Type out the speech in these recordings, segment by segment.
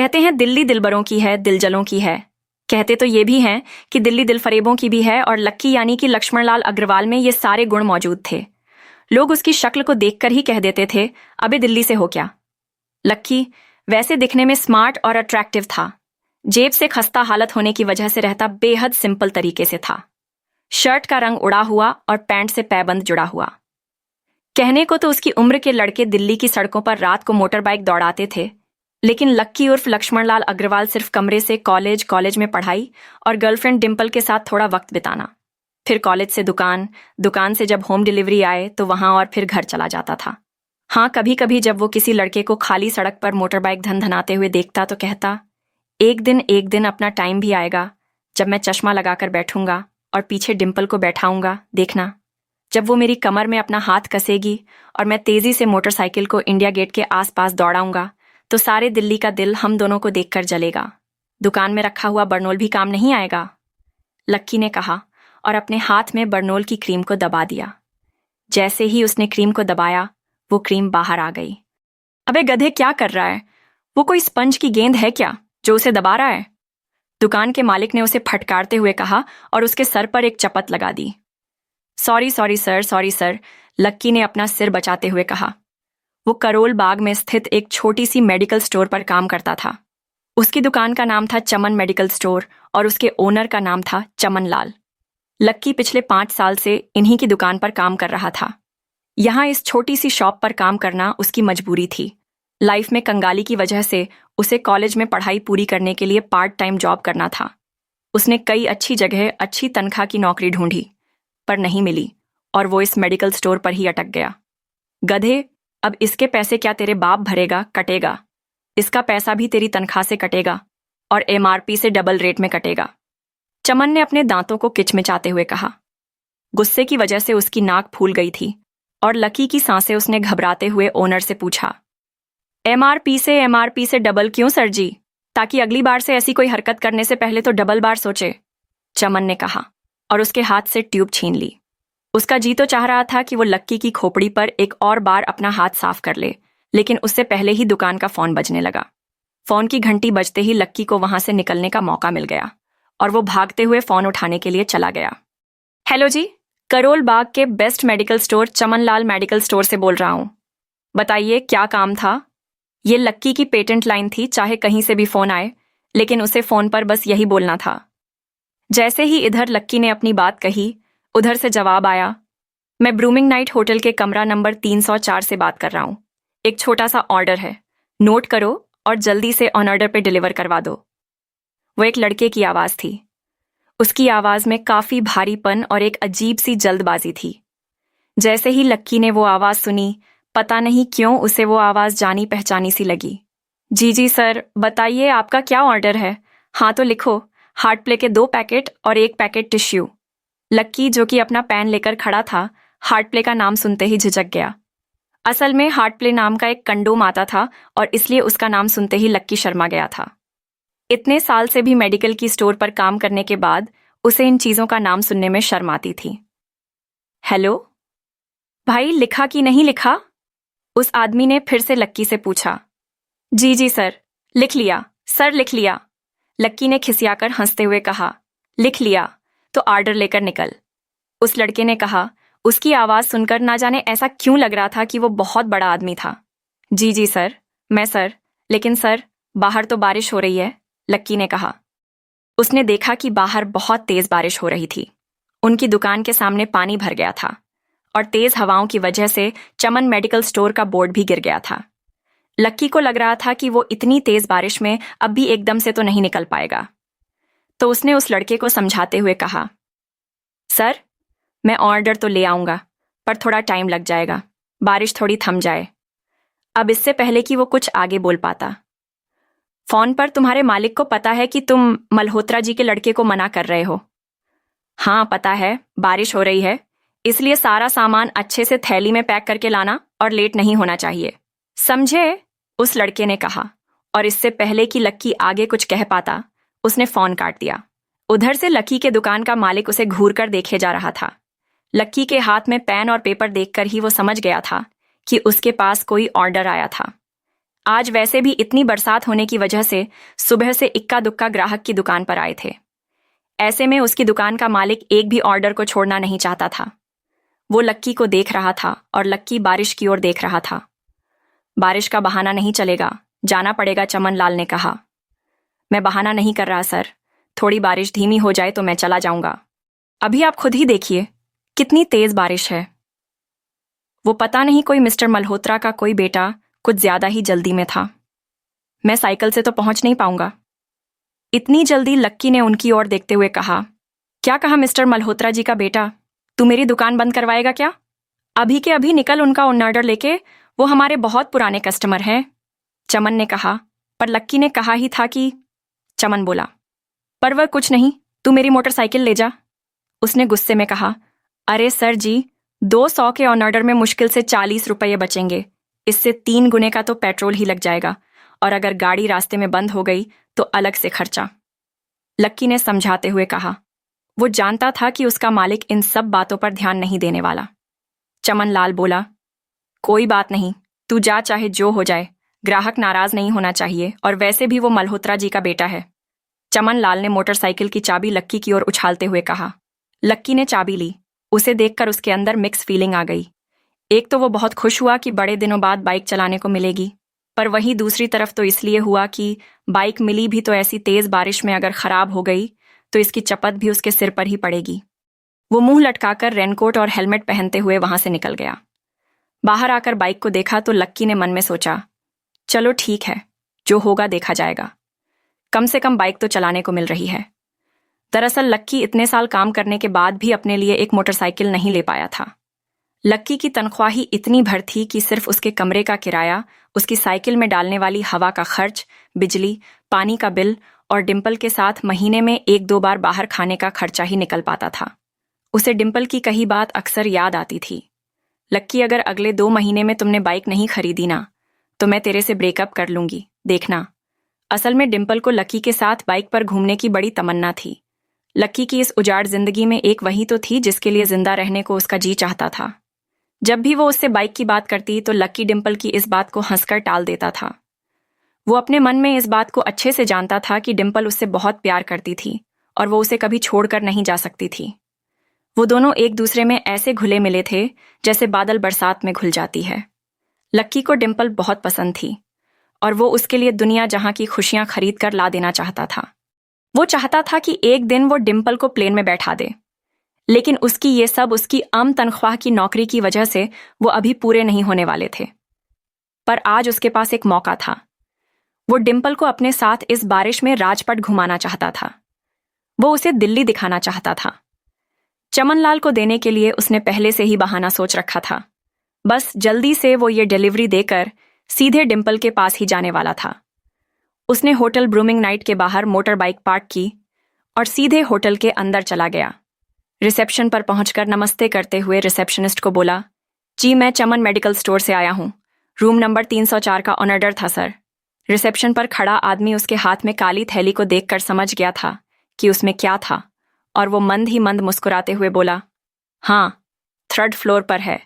कहते हैं दिल्ली दिलबरों की है, दिलजलों की है। कहते तो ये भी हैं कि दिल्ली दिलफरेबों की भी है, और लक्की यानी कि लक्ष्मण लाल अग्रवाल में ये सारे गुण मौजूद थे। लोग उसकी शक्ल को देखकर ही कह देते थे, अबे दिल्ली से हो क्या। लक्की वैसे दिखने में स्मार्ट और अट्रैक्टिव था। जेब से खस्ता हालत होने की वजह से रहता बेहद सिंपल तरीके से था। शर्ट का रंग उड़ा हुआ और पैंट से पैबंद जुड़ा हुआ। कहने को तो उसकी उम्र के लड़के दिल्ली की सड़कों पर रात को मोटर बाइक दौड़ाते थे, लेकिन लक्की उर्फ लक्ष्मण लाल अग्रवाल सिर्फ कमरे से कॉलेज में पढ़ाई और गर्लफ्रेंड डिम्पल के साथ थोड़ा वक्त बिताना, फिर कॉलेज से दुकान, दुकान से जब होम डिलीवरी आए तो वहां, और फिर घर चला जाता था। हाँ, कभी कभी जब वो किसी लड़के को खाली सड़क पर मोटर बाइक धनधनाते हुए देखता तो कहता, एक दिन अपना टाइम भी आएगा जब मैं चश्मा लगाकर बैठूंगा और पीछे डिम्पल को बैठाऊंगा, देखना। जब वो मेरी कमर में अपना हाथ कसेगी और मैं तेजी से मोटरसाइकिल को इंडिया गेट के आसपास दौड़ाऊंगा तो सारे दिल्ली का दिल हम दोनों को देखकर जलेगा। दुकान में रखा हुआ बरनोल भी काम नहीं आएगा, लक्की ने कहा और अपने हाथ में बरनोल की क्रीम को दबा दिया। जैसे ही उसने क्रीम को दबाया, वो क्रीम बाहर आ गई। अबे गधे, क्या कर रहा है? वो कोई स्पंज की गेंद है क्या जो उसे दबा रहा है? दुकान के मालिक ने उसे फटकारते हुए कहा और उसके सर पर एक चपत लगा दी। सॉरी सर, लक्की ने अपना सिर बचाते हुए कहा। वो करोल बाग में स्थित एक छोटी सी मेडिकल स्टोर पर काम करता था। उसकी दुकान का नाम था चमन मेडिकल स्टोर और उसके ओनर का नाम था चमन लाल। लक्की पिछले 5 साल से इन्हीं की दुकान पर काम कर रहा था। यहाँ इस छोटी सी शॉप पर काम करना उसकी मजबूरी थी। लाइफ में कंगाली की वजह से उसे कॉलेज में पढ़ाई पूरी करने के लिए पार्ट टाइम जॉब करना था। उसने कई अच्छी जगह अच्छी तनख्वाह की नौकरी ढूंढी, पर नहीं मिली और वो इस मेडिकल स्टोर पर ही अटक गया। गधे, अब इसके पैसे क्या तेरे बाप भरेगा? कटेगा। इसका पैसा भी तेरी तनख्वाह से कटेगा और MRP से डबल रेट में कटेगा। चमन ने अपने दांतों को किचमिचाते हुए कहा। गुस्से की वजह से उसकी नाक फूल गई थी और लकी की सांसें उसने घबराते हुए ओनर से पूछा, MRP से डबल क्यों सर जी? ताकि अगली बार से ऐसी कोई हरकत करने से पहले तो डबल बार सोचे, चमन ने कहा और उसके हाथ से ट्यूब छीन ली। उसका जी तो चाह रहा था कि वो लक्की की खोपड़ी पर एक और बार अपना हाथ साफ कर ले, लेकिन उससे पहले ही दुकान का फोन बजने लगा। फोन की घंटी बजते ही लक्की को वहां से निकलने का मौका मिल गया और वो भागते हुए फोन उठाने के लिए चला गया। हेलो जी, करोल बाग के best medical store Chaman Lal medical store से बोल रहा हूं। बताइए क्या काम था? ये लक्की की पेटेंट लाइन थी, चाहे कहीं से भी फोन आए, लेकिन उसे फोन पर बस यही बोलना था। जैसे ही इधर लक्की ने अपनी बात कही, उधर से जवाब आया, मैं ब्रूमिंग नाइट होटल के कमरा नंबर 304 से बात कर रहा हूं। एक छोटा सा ऑर्डर है, नोट करो और जल्दी से ऑन ऑर्डर पे डिलीवर करवा दो। वो एक लड़के की आवाज थी। उसकी आवाज में काफी भारीपन और एक अजीब सी जल्दबाजी थी। जैसे ही लक्की ने वो आवाज सुनी, पता नहीं क्यों उसे वो आवाज जानी पहचानी सी लगी। जी सर, बताइए आपका क्या ऑर्डर है? हाँ तो लिखो, हार्ट प्ले के 2 पैकेट और 1 पैकेट टिश्यू। लक्की, जो कि अपना पैन लेकर खड़ा था, हार्ट प्ले का नाम सुनते ही झिझक गया। असल में हार्ट प्ले नाम का एक कंडोम आता था और इसलिए उसका नाम सुनते ही लक्की शर्मा गया था। इतने साल से भी मेडिकल की स्टोर पर काम करने के बाद उसे इन चीजों का नाम सुनने में शर्म आती थी। हेलो भाई, लिखा कि नहीं लिखा? उस आदमी ने फिर से लक्की से पूछा। जी सर, लिख लिया सर, लिख लिया। लक्की ने खिसियाकर हंसते हुए कहा। लिख लिया तो ऑर्डर लेकर निकल। उस लड़के ने कहा। उसकी आवाज सुनकर ना जाने ऐसा क्यों लग रहा था कि वो बहुत बड़ा आदमी था। जी सर, मैं सर, लेकिन सर बाहर तो बारिश हो रही है, लक्की ने कहा। उसने देखा कि बाहर बहुत तेज बारिश हो रही थी। उनकी दुकान के सामने पानी भर गया था और तेज हवाओं की वजह से चमन मेडिकल स्टोर का बोर्ड भी गिर गया था। लक्की को लग रहा था कि वो इतनी तेज बारिश में अब भी एकदम से तो नहीं निकल पाएगा, तो उसने उस लड़के को समझाते हुए कहा, सर मैं ऑर्डर तो ले आऊंगा, पर थोड़ा टाइम लग जाएगा, बारिश थोड़ी थम जाए। अब इससे पहले कि वो कुछ आगे बोल पाता, फोन पर तुम्हारे मालिक को पता है कि तुम मल्होत्रा जी के लड़के को मना कर रहे हो? हाँ पता है, बारिश हो रही है, इसलिए सारा सामान अच्छे से थैली में पैक करके लाना और लेट नहीं होना चाहिए, समझे? उस लड़के ने कहा और इससे पहले कि लक्की आगे कुछ कह पाता, उसने फोन काट दिया। उधर से लक्की के दुकान का मालिक उसे घूर कर देखे जा रहा था। लक्की के हाथ में पेन और पेपर देखकर ही वो समझ गया था कि उसके पास कोई ऑर्डर आया था। आज वैसे भी इतनी बरसात होने की वजह से सुबह से इक्का दुक्का ग्राहक की दुकान पर आए थे। ऐसे में उसकी दुकान का मालिक एक भी ऑर्डर को छोड़ना नहीं चाहता था। वो लक्की को देख रहा था और लक्की बारिश की ओर देख रहा था। बारिश का बहाना नहीं चलेगा, जाना पड़ेगा, चमन लाल ने कहा। मैं बहाना नहीं कर रहा सर, थोड़ी बारिश धीमी हो जाए तो मैं चला जाऊंगा। अभी आप खुद ही देखिए कितनी तेज बारिश है। वो पता नहीं कोई मिस्टर मल्होत्रा का कोई बेटा कुछ ज्यादा ही जल्दी में था। मैं साइकिल से तो पहुंच नहीं पाऊंगा। इतनी जल्दी? लक्की ने उनकी ओर देखते हुए कहा। क्या कहा मिस्टर मल्होत्रा जी का बेटा? तू मेरी दुकान बंद करवाएगा क्या? अभी के अभी निकल उनका ऑर्डर लेके, वो हमारे बहुत पुराने कस्टमर हैं, चमन ने कहा। पर लक्की ने कहा ही था कि। चमन बोला, पर वह कुछ नहीं, तू मेरी मोटरसाइकिल ले जा, उसने गुस्से में कहा। अरे सर जी, 200 के ऑर्डर में मुश्किल से 40 रुपये बचेंगे, इससे 3 गुने का तो पेट्रोल ही लग जाएगा, और अगर गाड़ी रास्ते में बंद हो गई तो अलग से खर्चा, लक्की ने समझाते हुए कहा। वो जानता था कि उसका मालिक इन सब बातों पर ध्यान नहीं देने वाला। चमन लाल बोला, कोई बात नहीं, तू जा, चाहे जो हो जाए, ग्राहक नाराज नहीं होना चाहिए, और वैसे भी वो मल्होत्रा जी का बेटा है। चमन लाल ने मोटरसाइकिल की चाबी लक्की की ओर उछालते हुए कहा। लक्की ने चाबी ली। उसे देखकर उसके अंदर मिक्स फीलिंग आ गई। एक तो वो बहुत खुश हुआ कि बड़े दिनों बाद बाइक चलाने को मिलेगी, पर वहीं दूसरी तरफ तो इसलिए हुआ कि बाइक मिली भी तो ऐसी तेज बारिश में अगर खराब हो गई तो इसकी चपत भी उसके सिर पर ही पड़ेगी। वो मुंह लटकाकर रेनकोट और हेलमेट पहनते हुए वहां से निकल गया। बाहर आकर बाइक को देखा तो लक्की ने मन में सोचा, चलो ठीक है, जो होगा देखा जाएगा, कम से कम बाइक तो चलाने को मिल रही है। दरअसल लक्की इतने साल काम करने के बाद भी अपने लिए एक मोटरसाइकिल नहीं ले पाया था। लक्की की तनख्वाह ही इतनी भर थी कि सिर्फ उसके कमरे का किराया, उसकी साइकिल में डालने वाली हवा का खर्च, बिजली, पानी का बिल और डिम्पल के साथ महीने में 1-2 बार बाहर खाने का खर्चा ही निकल पाता था। उसे डिम्पल की कही बात अक्सर याद आती थी। लक्की, अगर अगले 2 महीने में तुमने बाइक नहीं खरीदी ना, तो मैं तेरे से ब्रेकअप कर लूंगी, देखना। असल में डिम्पल को लक्की के साथ बाइक पर घूमने की बड़ी तमन्ना थी। लक्की की इस उजाड़ जिंदगी में एक वही तो थी जिसके लिए जिंदा रहने को उसका जी चाहता था। जब भी वो उससे बाइक की बात करती तो लक्की डिम्पल की इस बात को हंसकर टाल देता था। वो अपने मन में इस बात को अच्छे से जानता था कि डिम्पल उससे बहुत प्यार करती थी और वो उसे कभी छोड़कर नहीं जा सकती थी। वो दोनों एक दूसरे में ऐसे घुले मिले थे जैसे बादल बरसात में घुल जाती है। लक्की को डिम्पल बहुत पसंद थी और वो उसके लिए दुनिया जहां की खुशियां खरीद कर ला देना चाहता था। वो चाहता था कि एक दिन वो डिम्पल को प्लेन में बैठा दे, लेकिन उसकी ये सब उसकी आम तनख्वाह की नौकरी की वजह से वो अभी पूरे नहीं होने वाले थे। पर आज उसके पास एक मौका था। वो डिम्पल को अपने साथ इस बारिश में राजपट घुमाना चाहता था। वो उसे दिल्ली दिखाना चाहता था। चमनलाल को देने के लिए उसने पहले से ही बहाना सोच रखा था। बस जल्दी से वो ये डिलीवरी देकर सीधे डिम्पल के पास ही जाने वाला था। उसने होटल ब्रूमिंग नाइट के बाहर मोटर बाइक पार्क की और सीधे होटल के अंदर चला गया। रिसेप्शन पर पहुंचकर नमस्ते करते हुए रिसेप्शनिस्ट को बोला, जी मैं चमन मेडिकल स्टोर से आया हूं, रूम नंबर 304 का ऑर्डर था सर। रिसेप्शन पर खड़ा आदमी उसके हाथ में काली थैली को देखकर समझ गया था कि उसमें क्या था, और वो मंद ही मंद मुस्कुराते हुए बोला, हाँ 3rd फ्लोर पर है,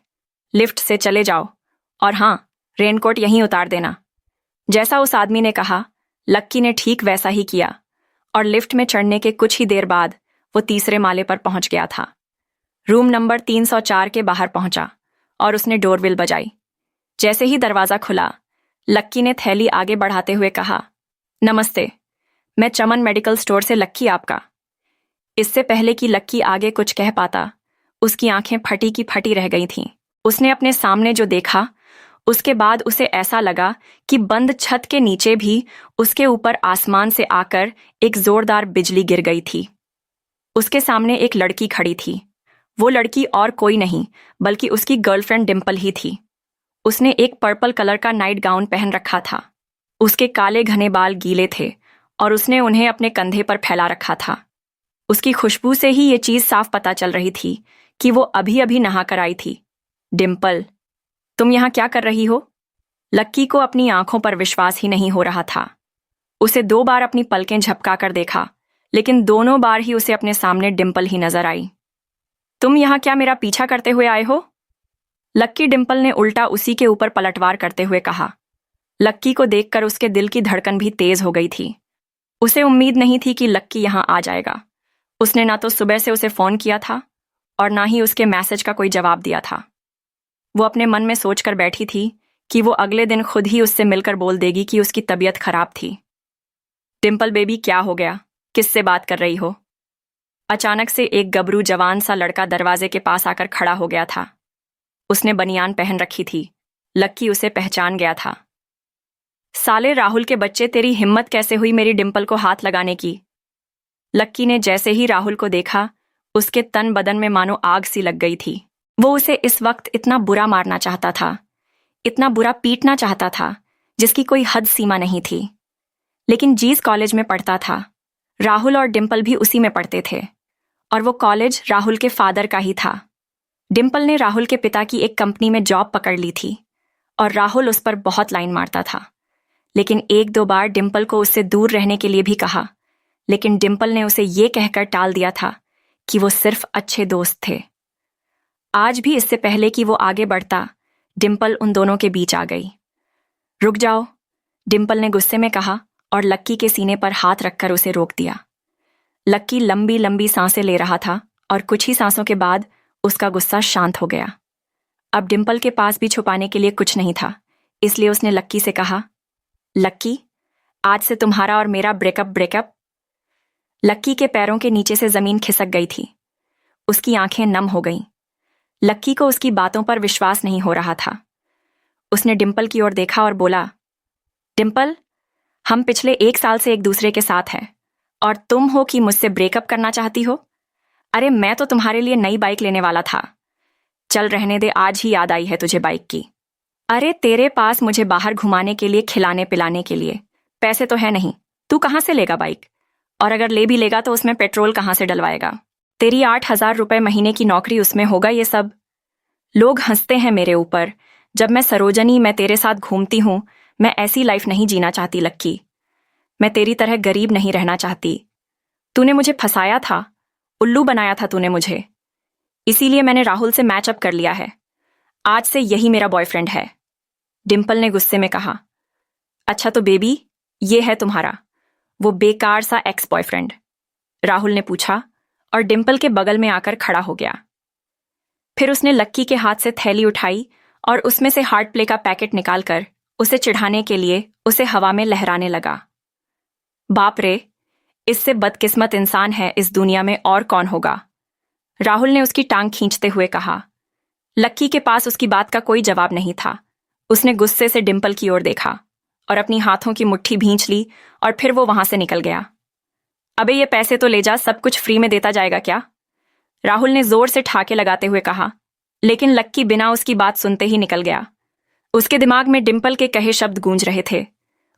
लिफ्ट से चले जाओ, और हाँ रेनकोट यहीं उतार देना। जैसा उस आदमी ने कहा, लक्की ने ठीक वैसा ही किया और लिफ्ट में चढ़ने के कुछ ही देर बाद वो तीसरे माले पर पहुंच गया था। रूम नंबर 304 के बाहर पहुंचा और उसने डोरबेल बजाई। जैसे ही दरवाजा खुला, लक्की ने थैली आगे बढ़ाते हुए कहा, नमस्ते, मैं चमन मेडिकल स्टोर से लक्की आपका। इससे पहले कि लक्की आगे कुछ कह पाता, उसकी आंखें फटी की फटी रह गई थीं। उसने अपने सामने जो देखा, उसके बाद उसे ऐसा लगा कि बंद छत के नीचे भी उसके ऊपर आसमान से आकर एक जोरदार बिजली गिर गई थी। उसके सामने एक लड़की खड़ी थी। वो लड़की और कोई नहीं बल्कि उसकी गर्लफ्रेंड डिम्पल ही थी। उसने एक पर्पल कलर का नाइट गाउन पहन रखा था। उसके काले घने बाल गीले थे और उसने उन्हें अपने कंधे पर फैला रखा था। उसकी खुशबू से ही ये चीज साफ पता चल रही थी कि वो अभी अभी नहा कर आई थी। डिम्पल, तुम यहां क्या कर रही हो? लक्की को अपनी आंखों पर विश्वास ही नहीं हो रहा था। उसे 2 बार अपनी पलकें झपका कर देखा, लेकिन दोनों बार ही उसे अपने सामने डिम्पल ही नजर आई। तुम यहां क्या मेरा पीछा करते हुए आए हो? लक्की डिम्पल ने उल्टा उसी के ऊपर पलटवार करते हुए कहा। लक्की को देखकर उसके दिल की धड़कन भी तेज हो गई थी। उसे उम्मीद नहीं थी कि लक्की यहां आ जाएगा। उसने ना तो सुबह से उसे फोन किया था और ना ही उसके मैसेज का कोई जवाब दिया था। वो अपने मन में सोचकर बैठी थी कि वो अगले दिन खुद ही उससे मिलकर बोल देगी कि उसकी तबीयत खराब थी। डिम्पल बेबी, क्या हो गया? किससे बात कर रही हो? अचानक से एक गबरू जवान सा लड़का दरवाजे के पास आकर खड़ा हो गया था। उसने बनियान पहन रखी थी। लक्की उसे पहचान गया था। साले राहुल के बच्चे, तेरी हिम्मत कैसे हुई मेरी डिम्पल को हाथ लगाने की? लक्की ने जैसे ही राहुल को देखा, उसके तन बदन में मानो आग सी लग गई थी। वो उसे इस वक्त इतना बुरा मारना चाहता था, इतना बुरा पीटना चाहता था, जिसकी कोई हद सीमा नहीं थी। लेकिन जीस कॉलेज में पढ़ता था। राहुल और डिम्पल भी उसी में पढ़ते थे और वो कॉलेज राहुल के फादर का ही था। डिम्पल ने राहुल के पिता की एक कंपनी में जॉब पकड़ ली थी और राहुल उस पर बहुत लाइन मारता था। लेकिन एक दो बार डिम्पल को उससे दूर रहने के लिए भी कहा, लेकिन डिम्पल ने उसे ये कहकर टाल दिया था कि वो सिर्फ अच्छे दोस्त थे। आज भी इससे पहले कि वो आगे बढ़ता, डिम्पल उन दोनों के बीच आ गई। रुक जाओ, डिम्पल ने गुस्से में कहा और लक्की के सीने पर हाथ रखकर उसे रोक दिया। लक्की लंबी लंबी सांसें ले रहा था और कुछ ही सांसों के बाद उसका गुस्सा शांत हो गया। अब डिम्पल के पास भी छुपाने के लिए कुछ नहीं था, इसलिए उसने लक्की से कहा, लक्की, आज से तुम्हारा और मेरा ब्रेकअप। लक्की के पैरों के नीचे से जमीन खिसक गई थी। उसकी आंखें नम हो गईं। लक्की को उसकी बातों पर विश्वास नहीं हो रहा था। उसने डिम्पल की ओर देखा और बोला, डिम्पल, हम पिछले 1 साल से एक दूसरे के साथ हैं और तुम हो कि मुझसे ब्रेकअप करना चाहती हो? अरे मैं तो तुम्हारे लिए नई बाइक लेने वाला था। चल रहने दे, आज ही याद आई है तुझे बाइक की। अरे तेरे पास मुझे बाहर घुमाने के लिए, खिलाने पिलाने के लिए पैसे तो है नहीं, तू कहाँ से लेगा बाइक? और अगर ले भी लेगा तो उसमें पेट्रोल कहाँ से डलवाएगा? तेरी 8,000 रुपए महीने की नौकरी, उसमें होगा ये सब? लोग हंसते हैं मेरे ऊपर जब मैं सरोजनी, मैं तेरे साथ घूमती हूं। मैं ऐसी लाइफ नहीं जीना चाहती लक्की। मैं तेरी तरह गरीब नहीं रहना चाहती। तूने मुझे फंसाया था, उल्लू बनाया था तूने मुझे। इसीलिए मैंने राहुल से मैचअप कर लिया है। आज से यही मेरा बॉयफ्रेंड है। डिम्पल ने गुस्से में कहा। अच्छा तो बेबी, ये है तुम्हारा वो बेकार सा एक्स बॉयफ्रेंड? राहुल ने पूछा और डिम्पल के बगल में आकर खड़ा हो गया। फिर उसने लक्की के हाथ से थैली उठाई और उसमें से हार्ट प्ले का पैकेट निकालकर उसे चिढ़ाने के लिए उसे हवा में लहराने लगा। बाप रे, इससे बदकिस्मत इंसान है इस दुनिया में और कौन होगा? राहुल ने उसकी टांग खींचते हुए कहा। लक्की के पास उसकी बात का कोई जवाब नहीं था। उसने गुस्से से डिम्पल की ओर देखा और अपनी हाथों की मुट्ठी भींच ली और फिर वो वहां से निकल गया। अबे ये पैसे तो ले जा, सब कुछ फ्री में देता जाएगा क्या? राहुल ने जोर से ठाके लगाते हुए कहा, लेकिन लक्की बिना उसकी बात सुनते ही निकल गया। उसके दिमाग में डिम्पल के कहे शब्द गूंज रहे थे।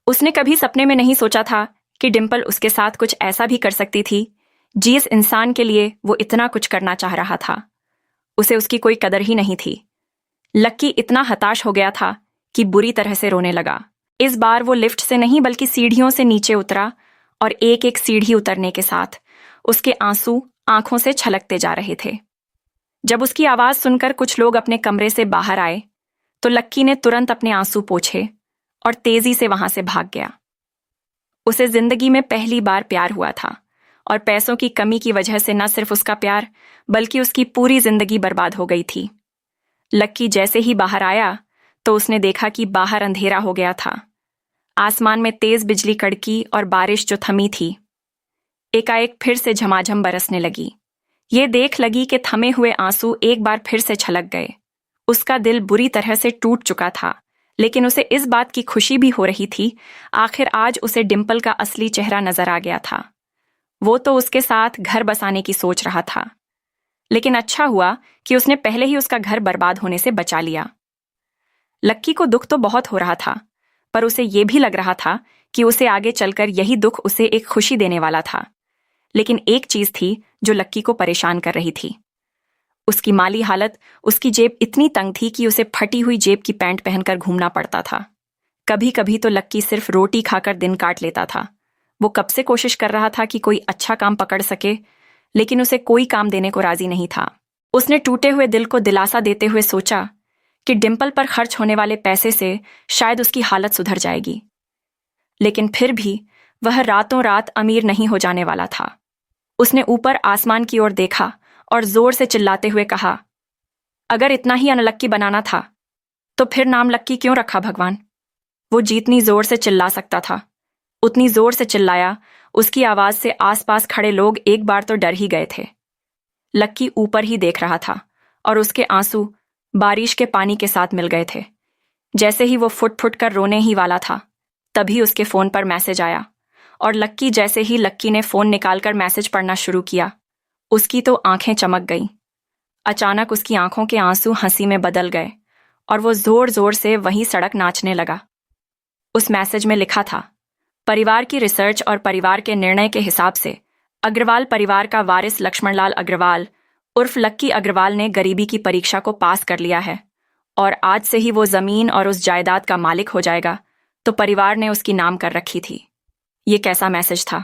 उसने कभी सपने में नहीं सोचा था कि डिम्पल उसके साथ कुछ ऐसा भी कर सकती थी। जिस इंसान के लिए वो इतना कुछ करना चाह रहा था, उसे उसकी कोई कदर ही नहीं थी। लक्की इतना हताश हो गया था कि बुरी तरह से रोने लगा। इस बार वो लिफ्ट से नहीं बल्कि सीढ़ियों से नीचे उतरा और एक एक सीढ़ी उतरने के साथ उसके आंसू आंखों से छलकते जा रहे थे। जब उसकी आवाज सुनकर कुछ लोग अपने कमरे से बाहर आए तो लक्की ने तुरंत अपने आंसू पोंछे और तेजी से वहां से भाग गया। उसे जिंदगी में पहली बार प्यार हुआ था और पैसों की कमी की वजह से न सिर्फ उसका प्यार बल्कि उसकी पूरी जिंदगी बर्बाद हो गई थी। लक्की जैसे ही बाहर आया तो उसने देखा कि बाहर अंधेरा हो गया था। आसमान में तेज बिजली कड़की और बारिश जो थमी थी, एकाएक फिर से झमाझम बरसने लगी। ये देख लगी कि थमे हुए आंसू एक बार फिर से छलक गए। उसका दिल बुरी तरह से टूट चुका था, लेकिन उसे इस बात की खुशी भी हो रही थी, आखिर आज उसे डिम्पल का असली चेहरा नजर आ गया था। वो तो उसके साथ घर बसाने की सोच रहा था, लेकिन अच्छा हुआ कि उसने पहले ही उसका घर बर्बाद होने से बचा लिया। लक्की को दुख तो बहुत हो रहा था, पर उसे यह भी लग रहा था कि उसे आगे चलकर यही दुख उसे एक खुशी देने वाला था। लेकिन एक चीज थी जो लक्की को परेशान कर रही थी। उसकी माली हालत। उसकी जेब इतनी तंग थी कि उसे फटी हुई जेब की पैंट पहनकर घूमना पड़ता था। कभी कभी तो लक्की सिर्फ रोटी खाकर दिन काट लेता था। वो कब से कोशिश कर रहा था कि कोई अच्छा काम पकड़ सके, लेकिन उसे कोई काम देने को राजी नहीं था। उसने टूटे हुए दिल को दिलासा देते हुए सोचा कि डिम्पल पर खर्च होने वाले पैसे से शायद उसकी हालत सुधर जाएगी। लेकिन फिर भी वह रातों रात अमीर नहीं हो जाने वाला था। उसने ऊपर आसमान की ओर देखा और जोर से चिल्लाते हुए कहा, अगर इतना ही अनलक्की बनाना था तो फिर नाम लक्की क्यों रखा भगवान? वो जितनी जोर से चिल्ला सकता था उतनी जोर से चिल्लाया। उसकी आवाज से आसपास खड़े लोग एक बार तो डर ही गए थे। लक्की ऊपर ही देख रहा था और उसके आंसू बारिश के पानी के साथ मिल गए थे। जैसे ही वो फुट फुट कर रोने ही वाला था तभी उसके फोन पर मैसेज आया और जैसे ही लक्की ने फोन निकालकर मैसेज पढ़ना शुरू किया, उसकी तो आंखें चमक गईं। अचानक उसकी आंखों के आंसू हंसी में बदल गए और वो जोर जोर से वहीं सड़क नाचने लगा। उस मैसेज में लिखा था, परिवार की रिसर्च और परिवार के निर्णय के हिसाब से अग्रवाल परिवार का वारिस लक्ष्मणलाल अग्रवाल उर्फ लक्की अग्रवाल ने गरीबी की परीक्षा को पास कर लिया है और आज से ही वो जमीन और उस जायदाद का मालिक हो जाएगा। तो परिवार ने उसकी नाम कर रखी थी। ये कैसा मैसेज था?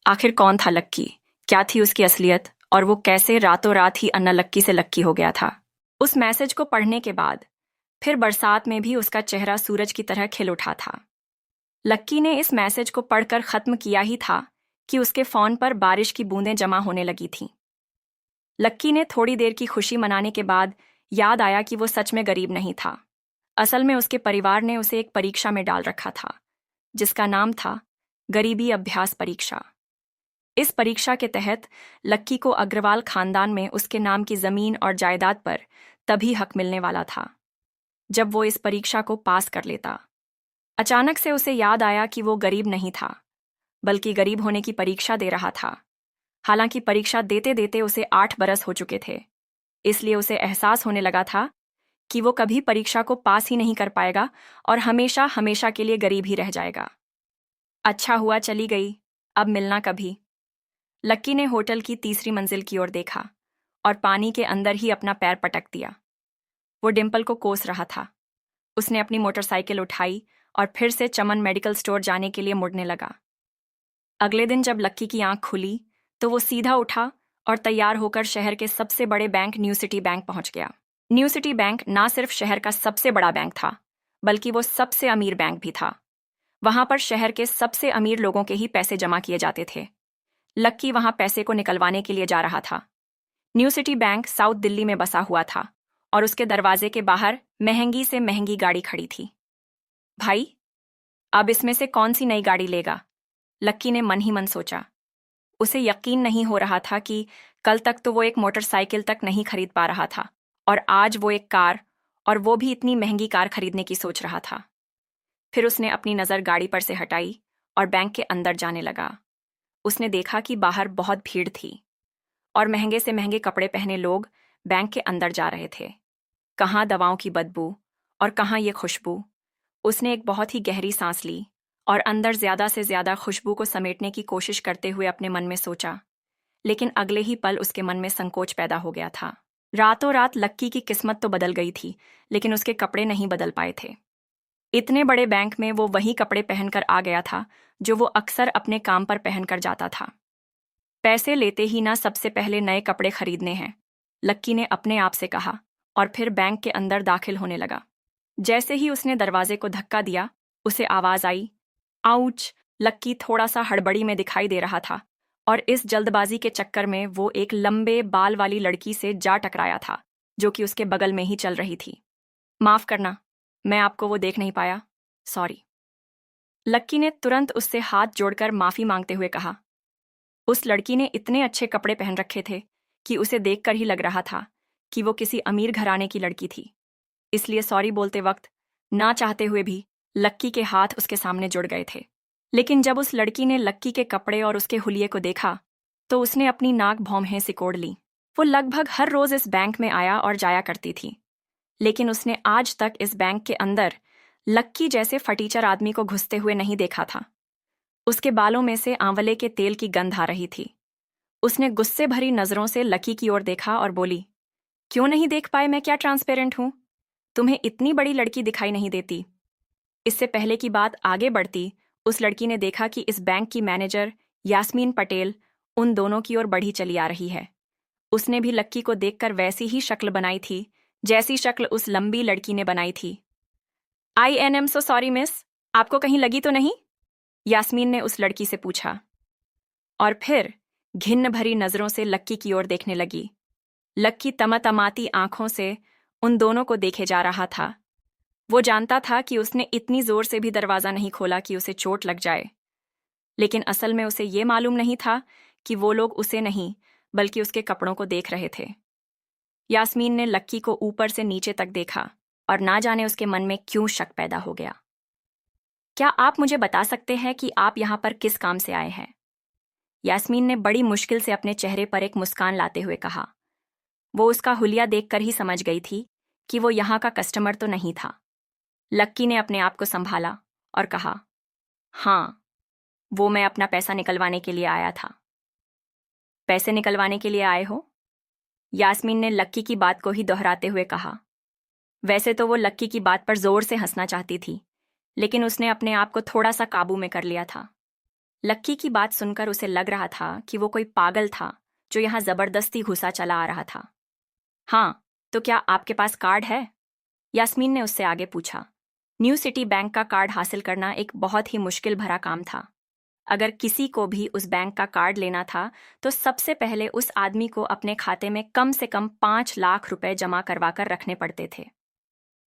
आखिर कौन था लक्की? क्या थी उसकी असलियत? और वो कैसे रातों रात ही अन्ना लक्की से लक्की हो गया था? उस मैसेज को पढ़ने के बाद फिर बरसात में भी उसका चेहरा सूरज की तरह खिल उठा था। लक्की ने इस मैसेज को पढ़कर खत्म किया ही था कि उसके फोन पर बारिश की बूंदें जमा होने लगी थीं। लक्की ने थोड़ी देर की खुशी मनाने के बाद याद आया कि वो सच में गरीब नहीं था। असल में उसके परिवार ने उसे एक परीक्षा में डाल रखा था जिसका नाम था गरीबी अभ्यास परीक्षा। इस परीक्षा के तहत लक्की को अग्रवाल खानदान में उसके नाम की जमीन और जायदाद पर तभी हक मिलने वाला था जब वो इस परीक्षा को पास कर लेता। अचानक से उसे याद आया कि वो गरीब नहीं था बल्कि गरीब होने की परीक्षा दे रहा था। हालांकि परीक्षा देते देते उसे 8 बरस हो चुके थे, इसलिए उसे एहसास होने लगा था कि वो कभी परीक्षा को पास ही नहीं कर पाएगा और हमेशा हमेशा के लिए गरीब ही रह जाएगा। अच्छा हुआ चली गई, अब मिलना कभी। लक्की ने होटल की तीसरी मंजिल की ओर देखा और पानी के अंदर ही अपना पैर पटक दिया। वो डिम्पल को कोस रहा था। उसने अपनी मोटरसाइकिल उठाई और फिर से चमन मेडिकल स्टोर जाने के लिए मुड़ने लगा। अगले दिन जब लक्की की आंख खुली तो वो सीधा उठा और तैयार होकर शहर के सबसे बड़े बैंक न्यू सिटी बैंक पहुंच गया। न्यू सिटी बैंक ना सिर्फ शहर का सबसे बड़ा बैंक था बल्कि वो सबसे अमीर बैंक भी था। वहां पर शहर के सबसे अमीर लोगों के ही पैसे जमा किए जाते थे। लक्की वहां पैसे को निकलवाने के लिए जा रहा था। New city bank south Delhi में बसा हुआ था और उसके दरवाजे के बाहर महंगी से महंगी गाड़ी खड़ी थी। भाई, अब इसमें से कौन सी नई गाड़ी लेगा? लक्की ने मन ही मन सोचा। उसे यकीन नहीं हो रहा था कि कल तक तो वो एक मोटरसाइकिल तक नहीं खरीद पा रहा था और आज वो एक कार, और वो भी इतनी महंगी कार खरीदने की सोच रहा था। फिर उसने अपनी नज़र गाड़ी पर से हटाई और बैंक के अंदर जाने लगा। उसने देखा कि बाहर बहुत भीड़ थी और महंगे से महंगे कपड़े पहने लोग बैंक के अंदर जा रहे थे। कहाँ दवाओं की बदबू और कहाँ ये खुशबू। उसने एक बहुत ही गहरी सांस ली और अंदर ज्यादा से ज्यादा खुशबू को समेटने की कोशिश करते हुए अपने मन में सोचा, लेकिन अगले ही पल उसके मन में संकोच पैदा हो गया था। रातों रात लक्की की किस्मत तो बदल गई थी, लेकिन उसके कपड़े नहीं बदल पाए थे। इतने बड़े बैंक में वो वही कपड़े पहनकर आ गया था जो वो अक्सर अपने काम पर पहनकर जाता था। पैसे लेते ही ना सबसे पहले नए कपड़े खरीदने हैं, लक्की ने अपने आप से कहा और फिर बैंक के अंदर दाखिल होने लगा। जैसे ही उसने दरवाजे को धक्का दिया, उसे आवाज आई, आउच। लक्की थोड़ा सा हड़बड़ी में दिखाई दे रहा था और इस जल्दबाजी के चक्कर में वो एक लंबे बाल वाली लड़की से जा टकराया था जो कि उसके बगल में ही चल रही थी। माफ करना, मैं आपको वो देख नहीं पाया, सॉरी। लक्की ने तुरंत उससे हाथ जोड़कर माफी मांगते हुए कहा। उस लड़की ने इतने अच्छे कपड़े पहन रखे थे कि उसे देखकर ही लग रहा था कि वो किसी अमीर घराने की लड़की थी। इसलिए सॉरी बोलते वक्त ना चाहते हुए भी लक्की के हाथ उसके सामने जुड़ गए थे। लेकिन जब उस लड़की ने लक्की के कपड़े और उसके हुलिये को देखा तो उसने अपनी नाक भौंहें सिकोड़ ली। वो लगभग हर रोज इस बैंक में आया और जाया करती थी, लेकिन उसने आज तक इस बैंक के अंदर लक्की जैसे फटीचर आदमी को घुसते हुए नहीं देखा था। उसके बालों में से आंवले के तेल की गंध आ रही थी। उसने गुस्से भरी नजरों से लक्की की ओर देखा और बोली, क्यों नहीं देख पाए मैं क्या ट्रांसपेरेंट हूं? तुम्हें इतनी बड़ी लड़की दिखाई नहीं देती? इससे पहले की बात आगे बढ़ती, उस लड़की ने देखा कि इस बैंक की मैनेजर यास्मीन पटेल उन दोनों की ओर बढ़ी चली आ रही है। उसने भी लक्की को देखकर वैसी ही शक्ल बनाई थी जैसी शक्ल उस लंबी लड़की ने बनाई थी। I am so sorry miss, आपको कहीं लगी तो नहीं? यास्मीन ने उस लड़की से पूछा और फिर घिन्न भरी नजरों से लक्की की ओर देखने लगी। लक्की तमातमाती आंखों से उन दोनों को देखे जा रहा था। वो जानता था कि उसने इतनी जोर से भी दरवाजा नहीं खोला कि उसे चोट लग जाए, लेकिन असल में उसे ये मालूम नहीं था कि वो लोग उसे नहीं बल्कि उसके कपड़ों को देख रहे थे। यास्मीन ने लक्की को ऊपर से नीचे तक देखा और ना जाने उसके मन में क्यों शक पैदा हो गया। क्या आप मुझे बता सकते हैं कि आप यहां पर किस काम से आए हैं? यास्मीन ने बड़ी मुश्किल से अपने चेहरे पर एक मुस्कान लाते हुए कहा। वो उसका हुलिया देखकर ही समझ गई थी कि वो यहां का कस्टमर तो नहीं था। लक्की ने अपने आप को संभाला और कहा, हाँ, वो मैं अपना पैसा निकलवाने के लिए आया था। पैसे निकलवाने के लिए आए हो? यास्मीन ने लक्की की बात को ही दोहराते हुए कहा। वैसे तो वो लक्की की बात पर जोर से हंसना चाहती थी, लेकिन उसने अपने आप को थोड़ा सा काबू में कर लिया था। लक्की की बात सुनकर उसे लग रहा था कि वो कोई पागल था जो यहां जबरदस्ती घुसा चला आ रहा था। हाँ, तो क्या आपके पास कार्ड है? यास्मीन ने उससे आगे पूछा। न्यू सिटी बैंक का कार्ड हासिल करना एक बहुत ही मुश्किल भरा काम था। अगर किसी को भी उस बैंक का कार्ड लेना था तो सबसे पहले उस आदमी को अपने खाते में कम से कम 5 लाख रुपए जमा करवाकर रखने पड़ते थे,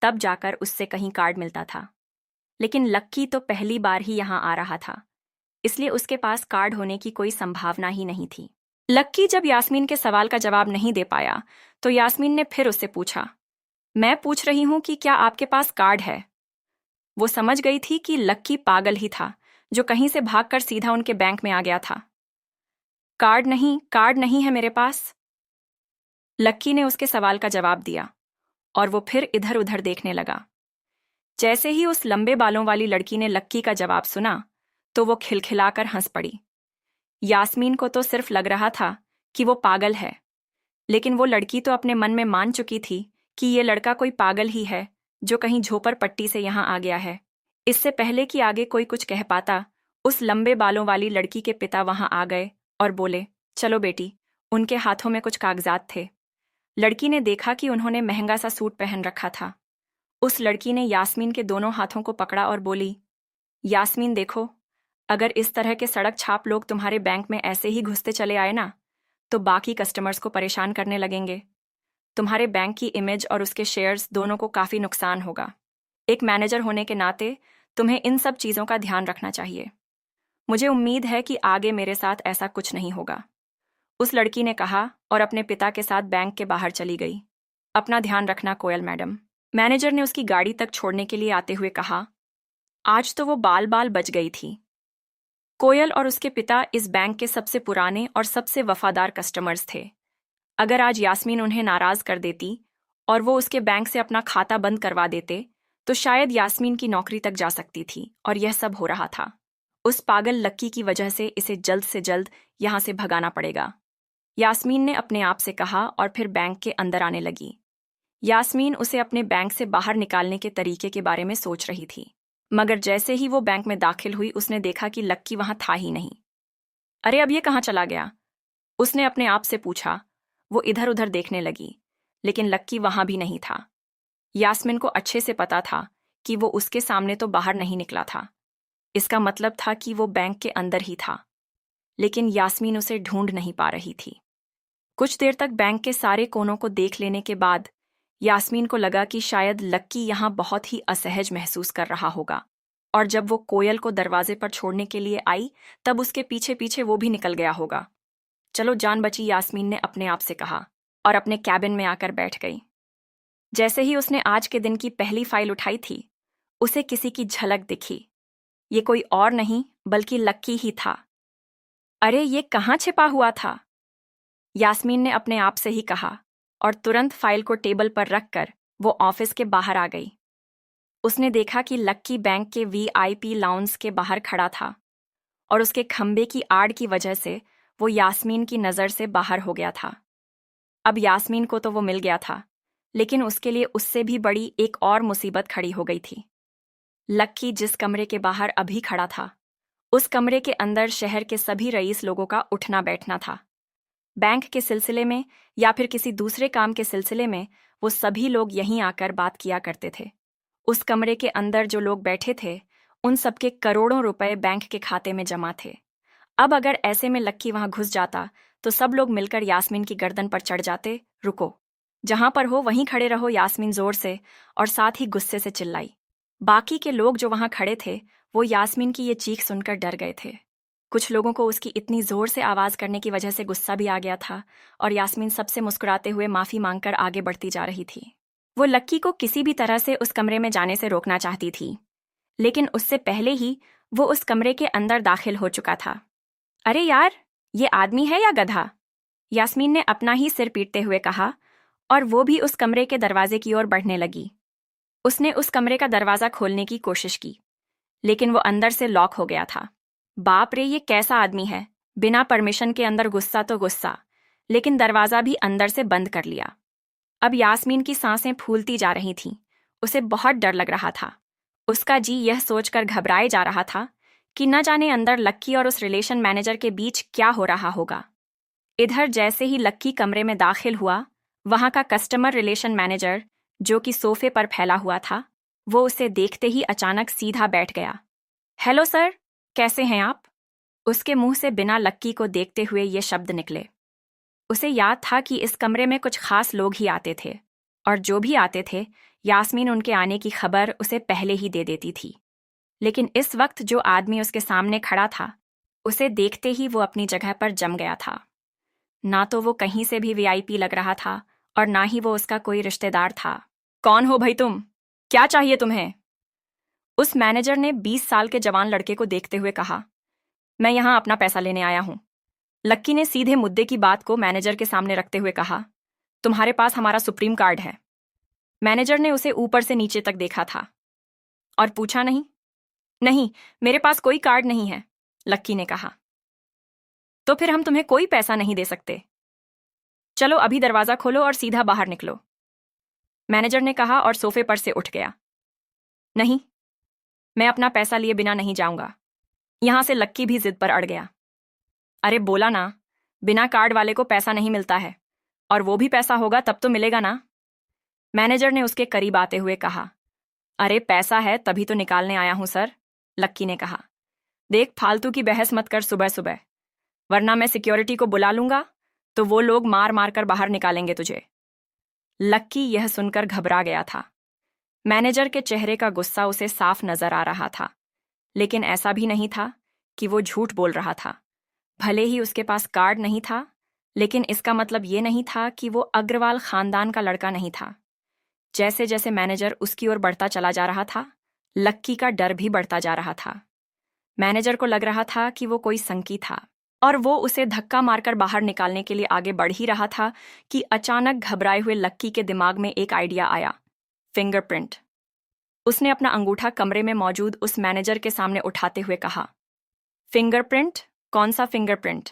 तब जाकर उससे कहीं कार्ड मिलता था। लेकिन लक्की तो पहली बार ही यहां आ रहा था, इसलिए उसके पास कार्ड होने की कोई संभावना ही नहीं थी। लक्की जब यास्मीन के सवाल का जवाब नहीं दे पाया तो यास्मीन ने फिर उससे पूछा, मैं पूछ रही हूं कि क्या आपके पास कार्ड है? वो समझ गई थी कि लक्की पागल ही था जो कहीं से भागकर सीधा उनके बैंक में आ गया था। कार्ड नहीं है मेरे पास। लक्की ने उसके सवाल का जवाब दिया और वो फिर इधर उधर देखने लगा। जैसे ही उस लंबे बालों वाली लड़की ने लक्की का जवाब सुना तो वो खिलखिलाकर हंस पड़ी। यास्मीन को तो सिर्फ लग रहा था कि वो पागल है, लेकिन वो लड़की तो अपने मन में मान चुकी थी कि ये लड़का कोई पागल ही है जो कहीं झोपड़पट्टी से यहां आ गया है। इससे पहले कि आगे कोई कुछ कह पाता, उस लंबे बालों वाली लड़की के पिता वहां आ गए और बोले, चलो बेटी। उनके हाथों में कुछ कागजात थे। लड़की ने देखा कि उन्होंने महंगा सा सूट पहन रखा था। उस लड़की ने यास्मीन के दोनों हाथों को पकड़ा और बोली, यास्मीन देखो, अगर इस तरह के सड़क छाप लोग तुम्हारे बैंक में ऐसे ही घुसते चले आए ना, तो बाकी कस्टमर्स को परेशान करने लगेंगे। तुम्हारे बैंक की इमेज और उसके शेयर्स दोनों को काफी नुकसान होगा। एक मैनेजर होने के नाते तुम्हें इन सब चीजों का ध्यान रखना चाहिए। मुझे उम्मीद है कि आगे मेरे साथ ऐसा कुछ नहीं होगा, उस लड़की ने कहा और अपने पिता के साथ बैंक के बाहर चली गई। अपना ध्यान रखना कोयल मैडम, मैनेजर ने उसकी गाड़ी तक छोड़ने के लिए आते हुए कहा। आज तो वो बाल बाल बच गई थी। कोयल और उसके पिता इस बैंक के सबसे पुराने और सबसे वफादार कस्टमर्स थे। अगर आज यास्मीन उन्हें नाराज कर देती और वो उसके बैंक से अपना खाता बंद करवा देते तो शायद यास्मीन की नौकरी तक जा सकती थी, और यह सब हो रहा था उस पागल लक्की की वजह से। इसे जल्द से जल्द यहां से भगाना पड़ेगा, यास्मीन ने अपने आप से कहा और फिर बैंक के अंदर आने लगी। यास्मीन उसे अपने बैंक से बाहर निकालने के तरीके के बारे में सोच रही थी, मगर जैसे ही वो बैंक में दाखिल हुई उसने देखा कि लक्की वहां था ही नहीं। अरे अब ये कहाँ चला गया? उसने अपने आप से पूछा। वो इधर उधर देखने लगी, लेकिन लक्की वहां भी नहीं था। यास्मीन को अच्छे से पता था कि वो उसके सामने तो बाहर नहीं निकला था। इसका मतलब था कि वो बैंक के अंदर ही था, लेकिन यास्मीन उसे ढूंढ नहीं पा रही थी। कुछ देर तक बैंक के सारे कोनों को देख लेने के बाद यास्मीन को लगा कि शायद लक्की यहां बहुत ही असहज महसूस कर रहा होगा, और जब वो कोयल को दरवाजे पर छोड़ने के लिए आई तब उसके पीछे पीछे वो भी निकल गया होगा। चलो जान बची, यास्मीन ने अपने आप से कहा और अपने कैबिन में आकर बैठ गई। जैसे ही उसने आज के दिन की पहली फाइल उठाई थी, उसे किसी की झलक दिखी। ये कोई और नहीं बल्कि लक्की ही था। अरे ये कहाँ छिपा हुआ था? यास्मीन ने अपने आप से ही कहा और तुरंत फाइल को टेबल पर रखकर वो ऑफिस के बाहर आ गई। उसने देखा कि लक्की बैंक के वीआईपी लाउंज के बाहर खड़ा था और उसके खंबे की आड़ की वजह से वो यास्मीन की नज़र से बाहर हो गया था। अब यास्मीन को तो वो मिल गया था, लेकिन उसके लिए उससे भी बड़ी एक और मुसीबत खड़ी हो गई थी। लक्की जिस कमरे के बाहर अभी खड़ा था, उस कमरे के अंदर शहर के सभी रईस लोगों का उठना बैठना था। बैंक के सिलसिले में या फिर किसी दूसरे काम के सिलसिले में वो सभी लोग यहीं आकर बात किया करते थे। उस कमरे के अंदर जो लोग बैठे थे, उन सबके करोड़ों रुपए बैंक के खाते में जमा थे। अब अगर ऐसे में लक्की वहां घुस जाता तो सब लोग मिलकर यास्मीन की गर्दन पर चढ़ जाते। रुको, जहां पर हो वहीं खड़े रहो, यास्मीन जोर से और साथ ही गुस्से से चिल्लाई। बाकी के लोग जो वहां खड़े थे वो यास्मीन की ये चीख सुनकर डर गए थे। कुछ लोगों को उसकी इतनी जोर से आवाज करने की वजह से गुस्सा भी आ गया था और यास्मीन सबसे मुस्कुराते हुए माफी मांगकर आगे बढ़ती जा रही थी। वो लक्की को किसी भी तरह से उस कमरे में जाने से रोकना चाहती थी, लेकिन उससे पहले ही वो उस कमरे के अंदर दाखिल हो चुका था। अरे यार, ये आदमी है या गधा? यास्मीन ने अपना ही सिर पीटते हुए कहा और वो भी उस कमरे के दरवाजे की ओर बढ़ने लगी। उसने उस कमरे का दरवाजा खोलने की कोशिश की, लेकिन वो अंदर से लॉक हो गया था। बाप रे, ये कैसा आदमी है! बिना परमिशन के अंदर गुस्सा तो गुस्सा, लेकिन दरवाजा भी अंदर से बंद कर लिया। अब यास्मीन की सांसें फूलती जा रही थीं। उसे बहुत डर लग रहा था। उसका जी यह सोचकर घबराए जा रहा था कि न जाने अंदर लक्की और उस रिलेशन मैनेजर के बीच क्या हो रहा होगा। इधर जैसे ही लक्की कमरे में दाखिल हुआ, वहां का कस्टमर रिलेशन मैनेजर, जो कि सोफे पर फैला हुआ था, वो उसे देखते ही अचानक सीधा बैठ गया। हेलो सर, कैसे हैं आप? उसके मुंह से बिना लक्की को देखते हुए ये शब्द निकले। उसे याद था कि इस कमरे में कुछ खास लोग ही आते थे, और जो भी आते थे यास्मीन उनके आने की खबर उसे पहले ही दे देती थी। लेकिन इस वक्त जो आदमी उसके सामने खड़ा था, उसे देखते ही वो अपनी जगह पर जम गया था। ना तो वो कहीं से भी वीआईपी लग रहा था और ना ही वो उसका कोई रिश्तेदार था। कौन हो भाई तुम? क्या चाहिए तुम्हें? उस मैनेजर ने 20 साल के जवान लड़के को देखते हुए कहा। मैं यहां अपना पैसा लेने आया हूं। लक्की ने सीधे मुद्दे की बात को मैनेजर के सामने रखते हुए कहा। तुम्हारे पास हमारा सुप्रीम कार्ड है। मैनेजर ने उसे ऊपर से नीचे तक देखा था और पूछा। नहीं नहीं, मेरे पास कोई कार्ड नहीं है, लक्की ने कहा। तो फिर हम तुम्हें कोई पैसा नहीं दे सकते। चलो अभी दरवाजा खोलो और सीधा बाहर निकलो, मैनेजर ने कहा और सोफे पर से उठ गया। नहीं, मैं अपना पैसा लिए बिना नहीं जाऊंगा। यहां से लक्की भी जिद पर अड़ गया। अरे बोला ना, बिना कार्ड वाले को पैसा नहीं मिलता है, और वो भी पैसा होगा तब तो मिलेगा ना, मैनेजर ने उसके करीब आते हुए कहा। अरे पैसा है तभी तो निकालने आया हूं सर, लक्की ने कहा। देख, फालतू की बहस मत कर सुबह सुबह, वरना मैं सिक्योरिटी को बुला लूंगा तो वो लोग मार मार कर बाहर निकालेंगे तुझे। लक्की यह सुनकर घबरा गया था। मैनेजर के चेहरे का गुस्सा उसे साफ नजर आ रहा था, लेकिन ऐसा भी नहीं था कि वो झूठ बोल रहा था। भले ही उसके पास कार्ड नहीं था, लेकिन इसका मतलब ये नहीं था कि वो अग्रवाल खानदान का लड़का नहीं था। जैसे जैसे मैनेजर उसकी ओर बढ़ता चला जा रहा था, लक्की का डर भी बढ़ता जा रहा था। मैनेजर को लग रहा था कि वो कोई संकी था और वो उसे धक्का मारकर बाहर निकालने के लिए आगे बढ़ ही रहा था कि अचानक घबराए हुए लक्की के दिमाग में एक आइडिया आया। फिंगरप्रिंट। उसने अपना अंगूठा कमरे में मौजूद उस मैनेजर के सामने उठाते हुए कहा। फिंगरप्रिंट? कौन सा फिंगरप्रिंट?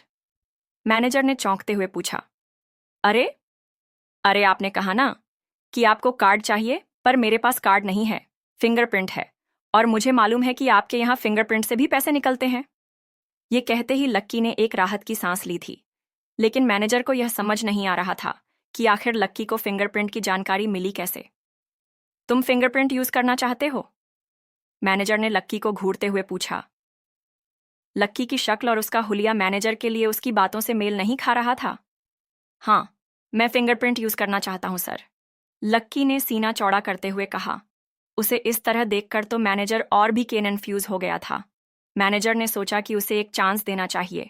मैनेजर ने चौंकते हुए पूछा। अरे अरे, आपने कहा ना कि आपको कार्ड चाहिए, पर मेरे पास कार्ड नहीं है, फिंगरप्रिंट है, और मुझे मालूम है कि आपके यहाँ फिंगरप्रिंट से भी पैसे निकलते हैं। ये कहते ही लक्की ने एक राहत की सांस ली थी, लेकिन मैनेजर को यह समझ नहीं आ रहा था कि आखिर लक्की को फिंगरप्रिंट की जानकारी मिली कैसे। तुम फिंगरप्रिंट यूज करना चाहते हो? मैनेजर ने लक्की को घूरते हुए पूछा। लक्की की शक्ल और उसका हुलिया मैनेजर के लिए उसकी बातों से मेल नहीं खा रहा था। हाँ, मैं फिंगरप्रिंट यूज करना चाहता हूं सर, लक्की ने सीना चौड़ा करते हुए कहा। उसे इस तरह देखकर तो मैनेजर और भी कन्फ्यूज हो गया था। मैनेजर ने सोचा कि उसे एक चांस देना चाहिए,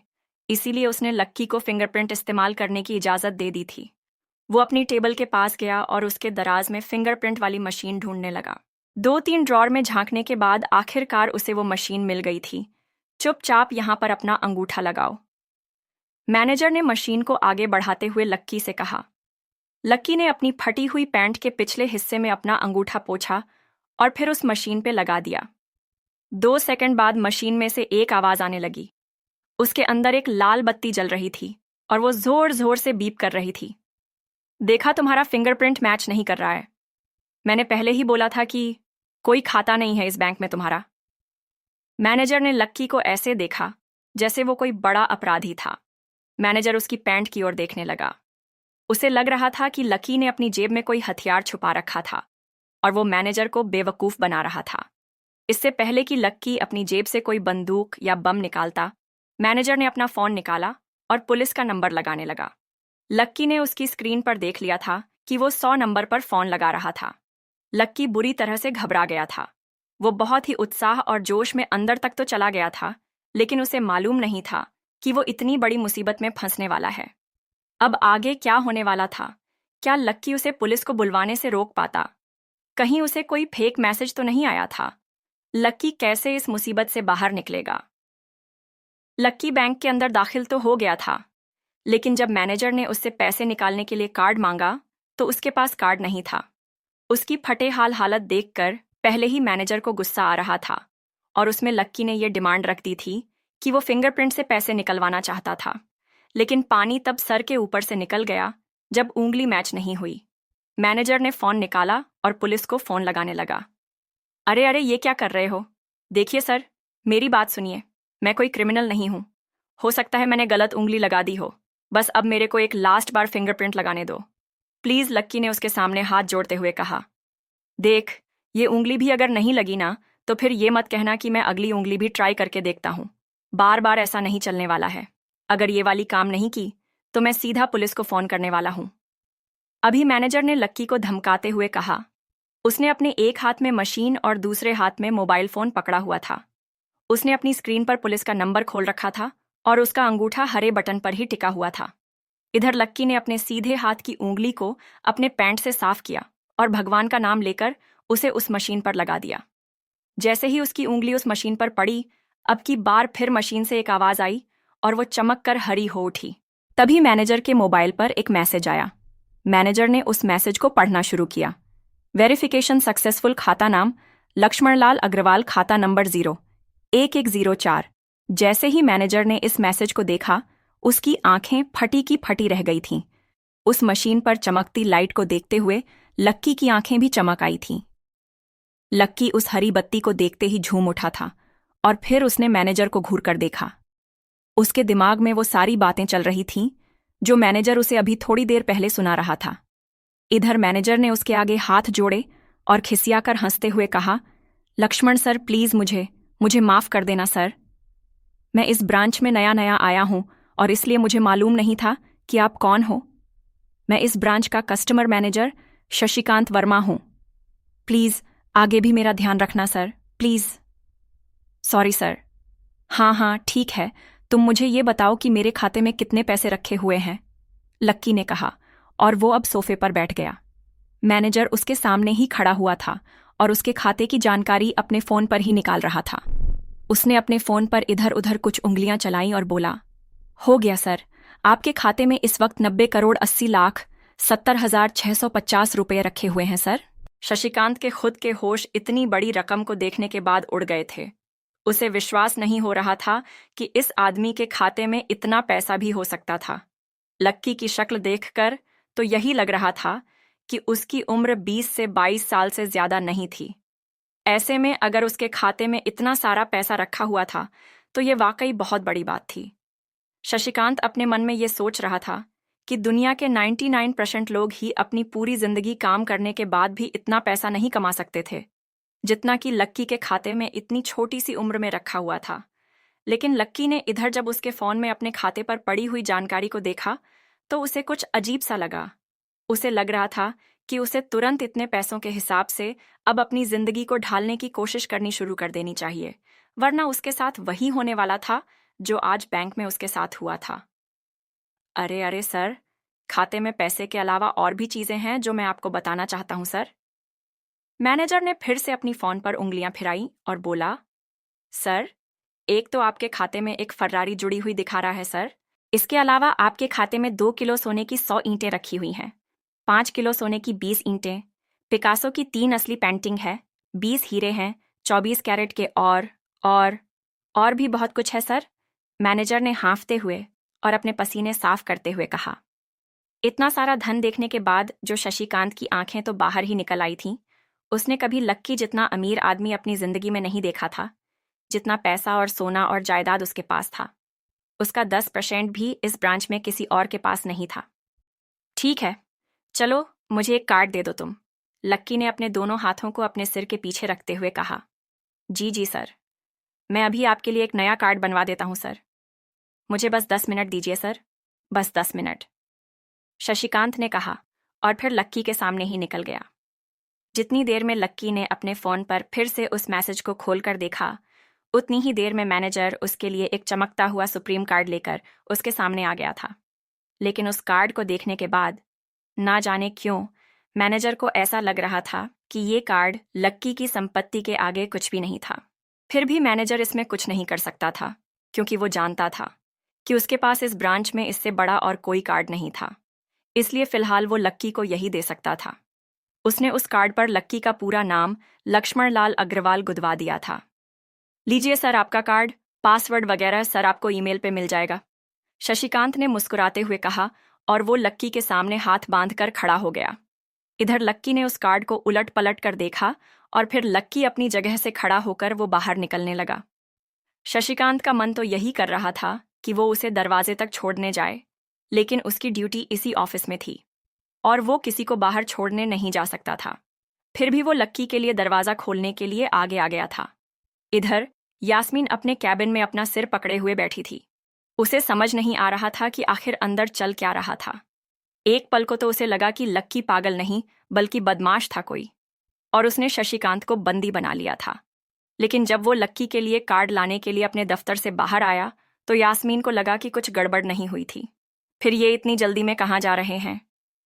इसीलिए उसने लक्की को फिंगरप्रिंट इस्तेमाल करने की इजाजत दे दी थी। वो अपनी टेबल के पास गया और उसके दराज में फिंगरप्रिंट वाली मशीन ढूंढने लगा। 2-3 ड्रॉर में झांकने के बाद आखिरकार उसे वो मशीन मिल गई थी। चुपचाप यहां पर अपना अंगूठा लगाओ, मैनेजर ने मशीन को आगे बढ़ाते हुए लक्की से कहा। लक्की ने अपनी फटी हुई पैंट के पिछले हिस्से में अपना अंगूठा पोंछा और फिर उस मशीन पे लगा दिया। 2 सेकंड बाद मशीन में से एक आवाज आने लगी। उसके अंदर एक लाल बत्ती जल रही थी और वो जोर जोर से बीप कर रही थी। देखा, तुम्हारा फिंगरप्रिंट मैच नहीं कर रहा है। मैंने पहले ही बोला था कि कोई खाता नहीं है इस बैंक में तुम्हारा। मैनेजर ने लक्की को ऐसे देखा जैसे वो कोई बड़ा अपराधी था। मैनेजर उसकी पैंट की ओर देखने लगा। उसे लग रहा था कि लकी ने अपनी जेब में कोई हथियार छुपा रखा था और वो मैनेजर को बेवकूफ़ बना रहा था। इससे पहले कि लक्की अपनी जेब से कोई बंदूक या बम निकालता, मैनेजर ने अपना फ़ोन निकाला और पुलिस का नंबर लगाने लगा। लक्की ने उसकी स्क्रीन पर देख लिया था कि वो 100 नंबर पर फ़ोन लगा रहा था। लक्की बुरी तरह से घबरा गया था। वो बहुत ही उत्साह और जोश में अंदर तक तो चला गया था, लेकिन उसे मालूम नहीं था कि वो इतनी बड़ी मुसीबत में फंसने वाला है। अब आगे क्या होने वाला था? क्या लक्की उसे पुलिस को बुलवाने से रोक पाता? कहीं उसे कोई फेक मैसेज तो नहीं आया था? लक्की कैसे इस मुसीबत से बाहर निकलेगा? लक्की बैंक के अंदर दाखिल तो हो गया था, लेकिन जब मैनेजर ने उससे पैसे निकालने के लिए कार्ड मांगा, तो उसके पास कार्ड नहीं था। उसकी फटे हालत देखकर पहले ही मैनेजर को गुस्सा आ रहा था और उसमें लक्की ने यह डिमांड रख दी थी कि वो फिंगरप्रिंट से पैसे निकलवाना चाहता था। लेकिन पानी तब सर के ऊपर से निकल गया जब उंगली मैच नहीं हुई। मैनेजर ने फ़ोन निकाला और पुलिस को फ़ोन लगाने लगा। अरे अरे, ये क्या कर रहे हो? देखिए सर, मेरी बात सुनिए। मैं कोई क्रिमिनल नहीं हूँ। हो सकता है मैंने गलत उंगली लगा दी हो। बस अब मेरे को एक लास्ट बार फिंगरप्रिंट लगाने दो प्लीज़, लक्की ने उसके सामने हाथ जोड़ते हुए कहा। देख, ये उंगली भी अगर नहीं लगी ना, तो फिर ये मत कहना कि मैं अगली उंगली भी ट्राई करके देखता हूँ। बार बार ऐसा नहीं चलने वाला है। अगर ये वाली काम नहीं की, तो मैं सीधा पुलिस को फ़ोन करने वाला हूँ। अभी मैनेजर ने लक्की को धमकाते हुए कहा। उसने अपने एक हाथ में मशीन और दूसरे हाथ में मोबाइल फ़ोन पकड़ा हुआ था। उसने अपनी स्क्रीन पर पुलिस का नंबर खोल रखा था और उसका अंगूठा हरे बटन पर ही टिका हुआ था। इधर लक्की ने अपने सीधे हाथ की उंगली को अपने पैंट से साफ किया और भगवान का नाम लेकर उसे उस मशीन पर लगा दिया। जैसे ही उसकी उंगली उस मशीन पर पड़ी, अब की बार फिर मशीन से एक आवाज़ आई और वो चमक कर हरी हो उठी। तभी मैनेजर के मोबाइल पर एक मैसेज आया। मैनेजर ने उस मैसेज को पढ़ना शुरू किया। वेरिफिकेशन सक्सेसफुल, खाता नाम लक्ष्मणलाल अग्रवाल, खाता नंबर 01104। जैसे ही मैनेजर ने इस मैसेज को देखा, उसकी आंखें फटी की फटी रह गई थीं। उस मशीन पर चमकती लाइट को देखते हुए लक्की की आंखें भी चमक आई थीं। लक्की उस हरी बत्ती को देखते ही झूम उठा था और फिर उसने मैनेजर को घूर कर देखा। उसके दिमाग में वो सारी बातें चल रही थीं जो मैनेजर उसे अभी थोड़ी देर पहले सुना रहा था। इधर मैनेजर ने उसके आगे हाथ जोड़े और खिसियाकर हंसते हुए कहा, लक्ष्मण सर, प्लीज़ मुझे माफ़ कर देना सर। मैं इस ब्रांच में नया नया आया हूं और इसलिए मुझे मालूम नहीं था कि आप कौन हो। मैं इस ब्रांच का कस्टमर मैनेजर शशिकांत वर्मा हूं। प्लीज़ आगे भी मेरा ध्यान रखना सर, प्लीज़। Sorry sir. हाँ, ठीक है, तुम मुझे ये बताओ कि मेरे खाते में कितने पैसे रखे हुए हैं, लक्की ने कहा और वो अब सोफे पर बैठ गया। मैनेजर उसके सामने ही खड़ा हुआ था और उसके खाते की जानकारी अपने फ़ोन पर ही निकाल रहा था। उसने अपने फ़ोन पर इधर उधर कुछ उंगलियां चलाईं और बोला, हो गया सर, आपके खाते में इस वक्त 90,80,70,650 रुपये रखे हुए हैं सर। शशिकांत के खुद के होश इतनी बड़ी रकम को देखने के बाद उड़ गए थे। उसे विश्वास नहीं हो रहा था कि इस आदमी के खाते में इतना पैसा भी हो सकता था। लक्की की शक्ल देखकर तो यही लग रहा था कि उसकी उम्र 20 से 22 साल से ज्यादा नहीं थी। ऐसे में अगर उसके खाते में इतना सारा पैसा रखा हुआ था तो ये वाकई बहुत बड़ी बात थी। शशिकांत अपने मन में ये सोच रहा था कि दुनिया के 99% लोग ही अपनी पूरी जिंदगी काम करने के बाद भी इतना पैसा नहीं कमा सकते थे जितना कि लक्की के खाते में इतनी छोटी सी उम्र में रखा हुआ था। लेकिन लक्की ने इधर जब उसके फ़ोन में अपने खाते पर पड़ी हुई जानकारी को देखा तो उसे कुछ अजीब सा लगा। उसे लग रहा था कि उसे तुरंत इतने पैसों के हिसाब से अब अपनी जिंदगी को ढालने की कोशिश करनी शुरू कर देनी चाहिए, वरना उसके साथ वही होने वाला था जो आज बैंक में उसके साथ हुआ था। अरे अरे सर, खाते में पैसे के अलावा और भी चीजें हैं जो मैं आपको बताना चाहता हूं सर। मैनेजर ने फिर से अपनी फोन पर उंगलियां फिराई और बोला, सर, एक तो आपके खाते में एक फर्रारी जुड़ी हुई दिखा रहा है सर। इसके अलावा आपके खाते में 2 किलो सोने की 100 ईंटें रखी हुई हैं, 5 किलो सोने की 20 ईंटें, पिकासो की 3 असली पेंटिंग है, 20 हीरे हैं, 24 कैरेट के और भी बहुत कुछ है सर। मैनेजर ने हाँफते हुए और अपने पसीने साफ करते हुए कहा। इतना सारा धन देखने के बाद जो शशिकांत की आंखें तो बाहर ही निकल आई थीं। उसने कभी लक्की जितना अमीर आदमी अपनी जिंदगी में नहीं देखा था, जितना पैसा और सोना और जायदाद उसके पास था। उसका 10% भी इस ब्रांच में किसी और के पास नहीं था। ठीक है, चलो मुझे एक कार्ड दे दो तुम। लक्की ने अपने दोनों हाथों को अपने सिर के पीछे रखते हुए कहा। जी जी सर, मैं अभी आपके लिए एक नया कार्ड बनवा देता हूँ सर। मुझे बस 10 मिनट दीजिए सर, बस 10 मिनट, शशिकांत ने कहा और फिर लक्की के सामने ही निकल गया। जितनी देर में लक्की ने अपने फ़ोन पर फिर से उस मैसेज को खोलकर देखा, उतनी ही देर में मैनेजर उसके लिए एक चमकता हुआ सुप्रीम कार्ड लेकर उसके सामने आ गया था। लेकिन उस कार्ड को देखने के बाद ना जाने क्यों मैनेजर को ऐसा लग रहा था कि ये कार्ड लक्की की संपत्ति के आगे कुछ भी नहीं था। फिर भी मैनेजर इसमें कुछ नहीं कर सकता था, क्योंकि वो जानता था कि उसके पास इस ब्रांच में इससे बड़ा और कोई कार्ड नहीं था। इसलिए फिलहाल वो लक्की को यही दे सकता था। उसने उस कार्ड पर लक्की का पूरा नाम लक्ष्मण लाल अग्रवाल गुदवा दिया था। लीजिए सर आपका कार्ड, पासवर्ड वगैरह सब आपको ईमेल पे मिल जाएगा, शशिकांत ने मुस्कुराते हुए कहा और वो लक्की के सामने हाथ बांधकर खड़ा हो गया। इधर लक्की ने उस कार्ड को उलट पलट कर देखा और फिर लक्की अपनी जगह से खड़ा होकर वो बाहर निकलने लगा। शशिकांत का मन तो यही कर रहा था कि वो उसे दरवाजे तक छोड़ने जाए, लेकिन उसकी ड्यूटी इसी ऑफिस में थी और वो किसी को बाहर छोड़ने नहीं जा सकता था। फिर भी वो लक्की के लिए दरवाज़ा खोलने के लिए आगे आ गया था। इधर यास्मीन अपने कैबिन में अपना सिर पकड़े हुए बैठी थी। उसे समझ नहीं आ रहा था कि आखिर अंदर चल क्या रहा था। एक पल को तो उसे लगा कि लक्की पागल नहीं बल्कि बदमाश था कोई, और उसने शशिकांत को बंदी बना लिया था। लेकिन जब वो लक्की के लिए कार्ड लाने के लिए अपने दफ्तर से बाहर आया तो यास्मीन को लगा कि कुछ गड़बड़ नहीं हुई थी। फिर ये इतनी जल्दी में कहाँ जा रहे हैं,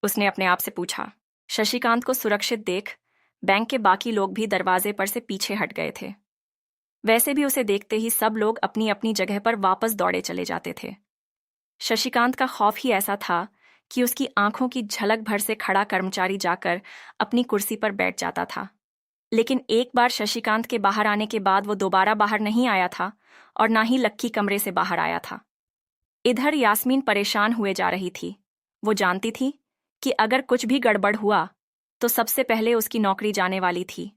उसने अपने आप से पूछा। शशिकांत को सुरक्षित देख बैंक के बाकी लोग भी दरवाजे पर से पीछे हट गए थे। वैसे भी उसे देखते ही सब लोग अपनी अपनी जगह पर वापस दौड़े चले जाते थे। शशिकांत का खौफ ही ऐसा था कि उसकी आंखों की झलक भर से खड़ा कर्मचारी जाकर अपनी कुर्सी पर बैठ जाता था। लेकिन एक बार शशिकांत के बाहर आने के बाद वो दोबारा बाहर नहीं आया था और ना ही लक्की कमरे से बाहर आया था। इधर यास्मीन परेशान हुए जा रही थी। वो जानती थी कि अगर कुछ भी गड़बड़ हुआ तो सबसे पहले उसकी नौकरी जाने वाली थी।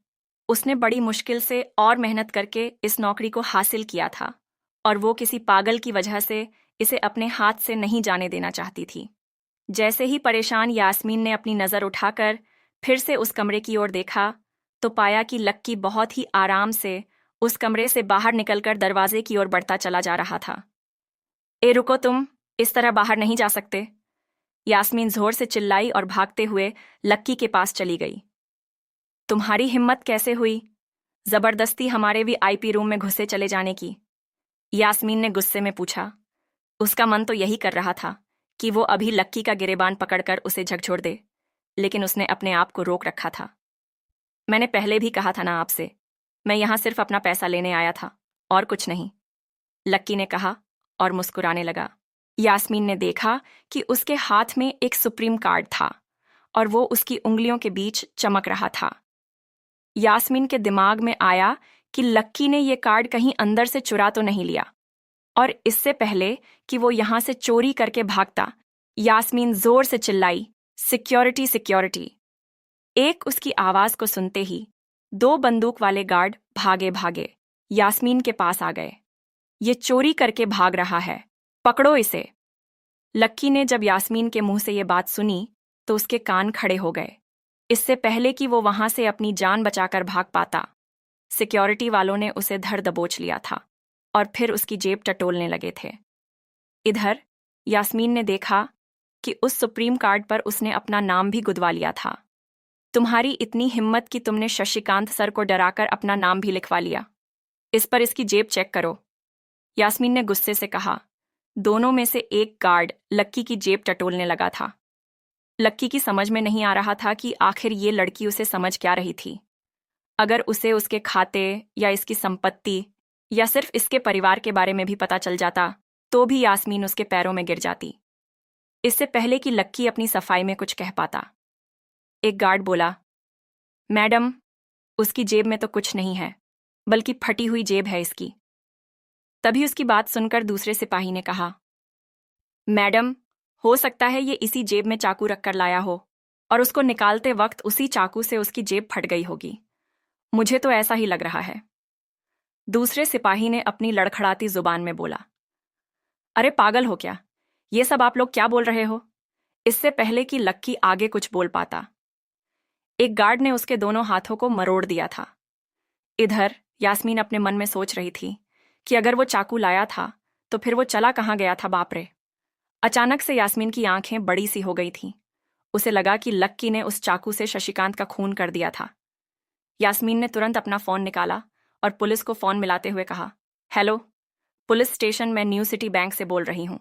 उसने बड़ी मुश्किल से और मेहनत करके इस नौकरी को हासिल किया था और वो किसी पागल की वजह से इसे अपने हाथ से नहीं जाने देना चाहती थी। जैसे ही परेशान यास्मीन ने अपनी नज़र उठाकर फिर से उस कमरे की ओर देखा तो पाया कि लक्की बहुत ही आराम से उस कमरे से बाहर निकलकर दरवाजे की ओर बढ़ता चला जा रहा था। ए रुको, तुम इस तरह बाहर नहीं जा सकते, यास्मीन जोर से चिल्लाई और भागते हुए लक्की के पास चली गई। तुम्हारी हिम्मत कैसे हुई जबरदस्ती हमारे वीआईपी रूम में घुसे चले जाने की, यास्मीन ने गुस्से में पूछा। उसका मन तो यही कर रहा था कि वो अभी लक्की का गिरेबान पकड़कर उसे झकझोर दे, लेकिन उसने अपने आप को रोक रखा था। मैंने पहले भी कहा था ना आपसे, मैं यहां सिर्फ अपना पैसा लेने आया था और कुछ नहीं, लक्की ने कहा और मुस्कुराने लगा। यास्मीन ने देखा कि उसके हाथ में एक सुप्रीम कार्ड था और वो उसकी उंगलियों के बीच चमक रहा था। यास्मीन के दिमाग में आया कि लक्की ने ये कार्ड कहीं अंदर से चुरा तो नहीं लिया, और इससे पहले कि वो यहां से चोरी करके भागता, यास्मीन जोर से चिल्लाई, सिक्योरिटी सिक्योरिटी। एक उसकी आवाज को सुनते ही 2 बंदूक वाले गार्ड भागे भागे यास्मीन के पास आ गए। ये चोरी करके भाग रहा है, पकड़ो इसे। लक्की ने जब यास्मीन के मुंह से ये बात सुनी तो उसके कान खड़े हो गए। इससे पहले कि वो वहां से अपनी जान बचाकर भाग पाता, सिक्योरिटी वालों ने उसे धर दबोच लिया था और फिर उसकी जेब टटोलने लगे थे। इधर यास्मीन ने देखा कि उस सुप्रीम कार्ड पर उसने अपना नाम भी गुदवा लिया था। तुम्हारी इतनी हिम्मत कि तुमने शशिकांत सर को डराकर अपना नाम भी लिखवा लिया। इस पर इसकी जेब चेक करो, यास्मीन ने गुस्से से कहा। दोनों में से एक गार्ड लक्की की जेब टटोलने लगा था। लक्की की समझ में नहीं आ रहा था कि आखिर ये लड़की उसे समझ क्या रही थी। अगर उसे उसके खाते या इसकी संपत्ति या सिर्फ इसके परिवार के बारे में भी पता चल जाता तो भी यास्मीन उसके पैरों में गिर जाती, इससे पहले कि लक्की अपनी सफाई में कुछ कह पाता। एक गार्ड बोला, मैडम, उसकी जेब में तो कुछ नहीं है, बल्कि फटी हुई जेब है इसकी। तभी उसकी बात सुनकर दूसरे सिपाही ने कहा, मैडम, हो सकता है ये इसी जेब में चाकू रखकर लाया हो और उसको निकालते वक्त उसी चाकू से उसकी जेब फट गई होगी। मुझे तो ऐसा ही लग रहा है। दूसरे सिपाही ने अपनी लड़खड़ाती जुबान में बोला, अरे पागल हो क्या, ये सब आप लोग क्या बोल रहे हो? इससे पहले कि लक्की आगे कुछ बोल पाता, एक गार्ड ने उसके दोनों हाथों को मरोड़ दिया था। इधर यास्मीन अपने मन में सोच रही थी कि अगर वो चाकू लाया था तो फिर वो चला कहाँ गया था, बाप रे। अचानक से यास्मीन की आंखें बड़ी सी हो गई थीं। उसे लगा कि लक्की ने उस चाकू से शशिकांत का खून कर दिया था। यास्मीन ने तुरंत अपना फोन निकाला और पुलिस को फोन मिलाते हुए कहा, हेलो पुलिस स्टेशन, मैं न्यू सिटी बैंक से बोल रही हूँ।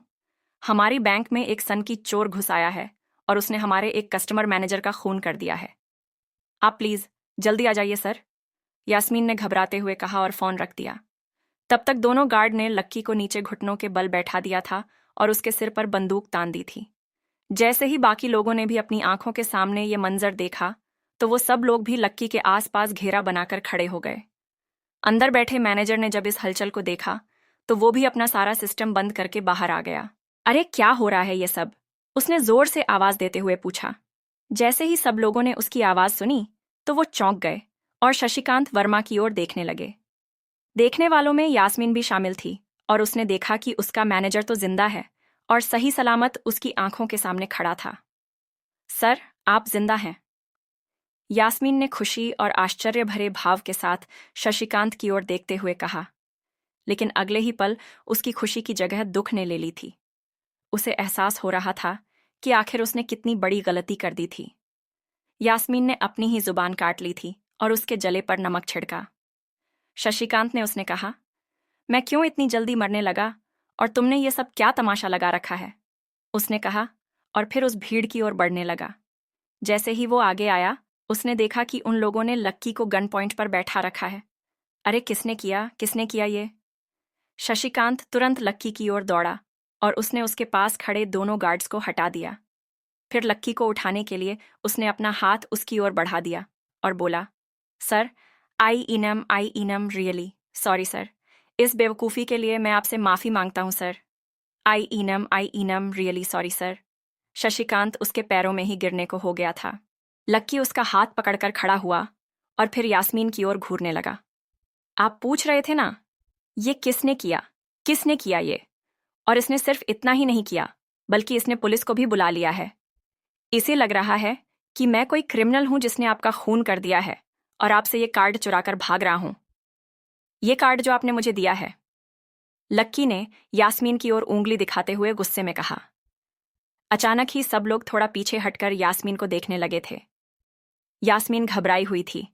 हमारी बैंक में एक सन की चोर घुस आया है और उसने हमारे एक कस्टमर मैनेजर का खून कर दिया है। आप प्लीज जल्दी आ जाइए सर, यास्मीन ने घबराते हुए कहा और फोन रख दिया। तब तक दोनों गार्ड ने लक्की को नीचे घुटनों के बल बैठा दिया था और उसके सिर पर बंदूक तान दी थी। जैसे ही बाकी लोगों ने भी अपनी आंखों के सामने ये मंजर देखा तो वो सब लोग भी लक्की के आसपास घेरा बनाकर खड़े हो गए। अंदर बैठे मैनेजर ने जब इस हलचल को देखा तो वो भी अपना सारा सिस्टम बंद करके बाहर आ गया। अरे क्या हो रहा है ये सब, उसने जोर से आवाज देते हुए पूछा। जैसे ही सब लोगों ने उसकी आवाज सुनी तो वो चौंक गए और शशिकांत वर्मा की ओर देखने लगे। देखने वालों में यास्मीन भी शामिल थी और उसने देखा कि उसका मैनेजर तो जिंदा है और सही सलामत उसकी आंखों के सामने खड़ा था। सर, आप जिंदा हैं, यास्मीन ने खुशी और आश्चर्य भरे भाव के साथ शशिकांत की ओर देखते हुए कहा। लेकिन अगले ही पल उसकी खुशी की जगह दुख ने ले ली थी। उसे एहसास हो रहा था कि आखिर उसने कितनी बड़ी गलती कर दी थी। यास्मीन ने अपनी ही जुबान काट ली थी और उसके जले पर नमक छिड़का। शशिकांत ने उसने कहा, मैं क्यों इतनी जल्दी मरने लगा और तुमने ये सब क्या तमाशा लगा रखा है, उसने कहा और फिर उस भीड़ की ओर बढ़ने लगा। जैसे ही वो आगे आया उसने देखा कि उन लोगों ने लक्की को गन पॉइंट पर बैठा रखा है। अरे किसने किया ये? शशिकांत तुरंत लक्की की ओर दौड़ा और उसने उसके पास खड़े दोनों गार्ड्स को हटा दिया। फिर लक्की को उठाने के लिए उसने अपना हाथ उसकी ओर बढ़ा दिया और बोला, sir, I am really sorry sir, इस बेवकूफ़ी के लिए मैं आपसे माफ़ी मांगता हूँ सर। I am really sorry sir. Shashikant उसके पैरों में ही गिरने को हो गया था। लक्की उसका हाथ पकड़कर खड़ा हुआ और फिर यास्मीन की ओर घूरने लगा। आप पूछ रहे थे ना, ये किसने किया ये? और इसने सिर्फ इतना ही नहीं किया बल्कि इसने पुलिस को भी बुला लिया है। इसे लग रहा है कि मैं कोई क्रिमिनल हूं जिसने आपका खून कर दिया है और आपसे ये कार्ड चुराकर भाग रहा हूं। ये कार्ड जो आपने मुझे दिया है, लक्की ने यास्मीन की ओर उंगली दिखाते हुए गुस्से में कहा। अचानक ही सब लोग थोड़ा पीछे हटकर यास्मीन को देखने लगे थे। यास्मीन घबराई हुई थी।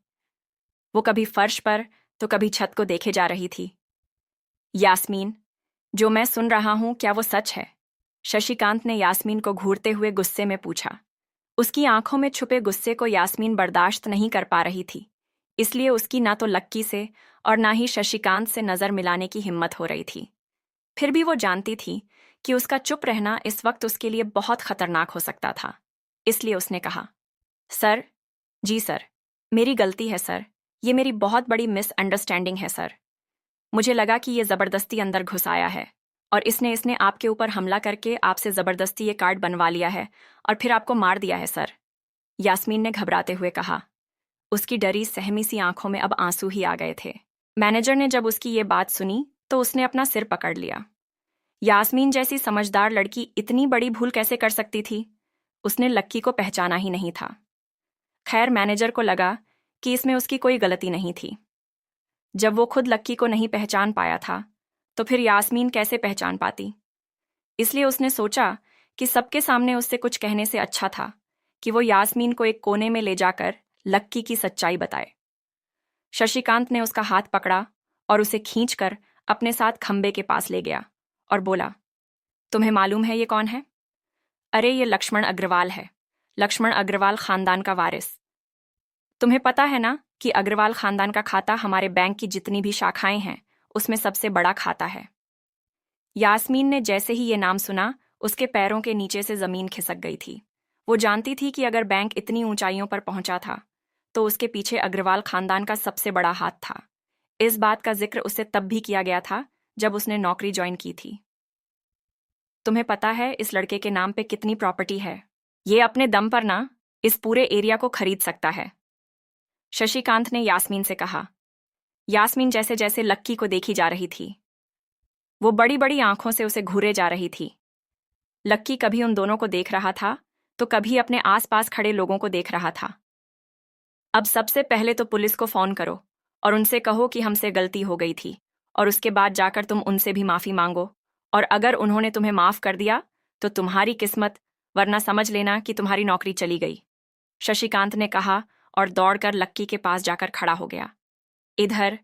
वो कभी फर्श पर तो कभी छत को देखे जा रही थी। यास्मीन, जो मैं सुन रहा हूं क्या वो सच है? शशिकांत ने यास्मीन को घूरते हुए गुस्से में पूछा। उसकी आंखों में छुपे गुस्से को यास्मीन बर्दाश्त नहीं कर पा रही थी, इसलिए उसकी ना तो लक्की से और ना ही शशिकांत से नजर मिलाने की हिम्मत हो रही थी। फिर भी वो जानती थी कि उसका चुप रहना इस वक्त उसके लिए बहुत खतरनाक हो सकता था, इसलिए उसने कहा, सर, जी सर, मेरी गलती है सर, ये मेरी बहुत बड़ी मिसअंडरस्टैंडिंग है सर। मुझे लगा कि ये ज़बरदस्ती अंदर घुस आया है और इसने आपके ऊपर हमला करके आपसे ज़बरदस्ती ये कार्ड बनवा लिया है और फिर आपको मार दिया है सर, यास्मीन ने घबराते हुए कहा। उसकी डरी सहमी सी आंखों में अब आंसू ही आ गए थे। मैनेजर ने जब उसकी ये बात सुनी तो उसने अपना सिर पकड़ लिया। यास्मीन जैसी समझदार लड़की इतनी बड़ी भूल कैसे कर सकती थी? उसने लक्की को पहचाना ही नहीं था। खैर, मैनेजर को लगा कि इसमें उसकी कोई गलती नहीं थी। जब वो खुद लक्की को नहीं पहचान पाया था तो फिर यास्मीन कैसे पहचान पाती? इसलिए उसने सोचा कि सबके सामने उससे कुछ कहने से अच्छा था कि वो यास्मीन को एक कोने में ले जाकर लक्की की सच्चाई बताए। शशिकांत ने उसका हाथ पकड़ा और उसे खींचकर अपने साथ खंबे के पास ले गया और बोला, तुम्हें मालूम है ये कौन है? अरे ये लक्ष्मण अग्रवाल है, लक्ष्मण अग्रवाल खानदान का वारिस। तुम्हें पता है ना कि अग्रवाल खानदान का खाता हमारे बैंक की जितनी भी शाखाएं हैं उसमें सबसे बड़ा खाता है। यास्मीन ने जैसे ही ये नाम सुना उसके पैरों के नीचे से जमीन खिसक गई थी। वो जानती थी कि अगर बैंक इतनी ऊंचाइयों पर पहुंचा था तो उसके पीछे अग्रवाल खानदान का सबसे बड़ा हाथ था। इस बात का जिक्र उससे तब भी किया गया था जब उसने नौकरी ज्वाइन की थी। तुम्हें पता है इस लड़के के नाम पे कितनी प्रॉपर्टी है? ये अपने दम पर ना इस पूरे एरिया को खरीद सकता है, शशिकांत ने यास्मीन से कहा। यास्मीन जैसे जैसे लक्की को देखी जा रही थी वो बड़ी बड़ी आंखों से उसे घूरे जा रही थी। लक्की कभी उन दोनों को देख रहा था तो कभी अपने आसपास खड़े लोगों को देख रहा था। अब सबसे पहले तो पुलिस को फोन करो और उनसे कहो कि हमसे गलती हो गई थी, और उसके बाद जाकर तुम उनसे भी माफी मांगो, और अगर उन्होंने तुम्हें माफ कर दिया तो तुम्हारी किस्मत, वरना समझ लेना कि तुम्हारी नौकरी चली गई, शशिकांत ने कहा और दौड़कर लक्की के पास जाकर खड़ा हो गया। इधर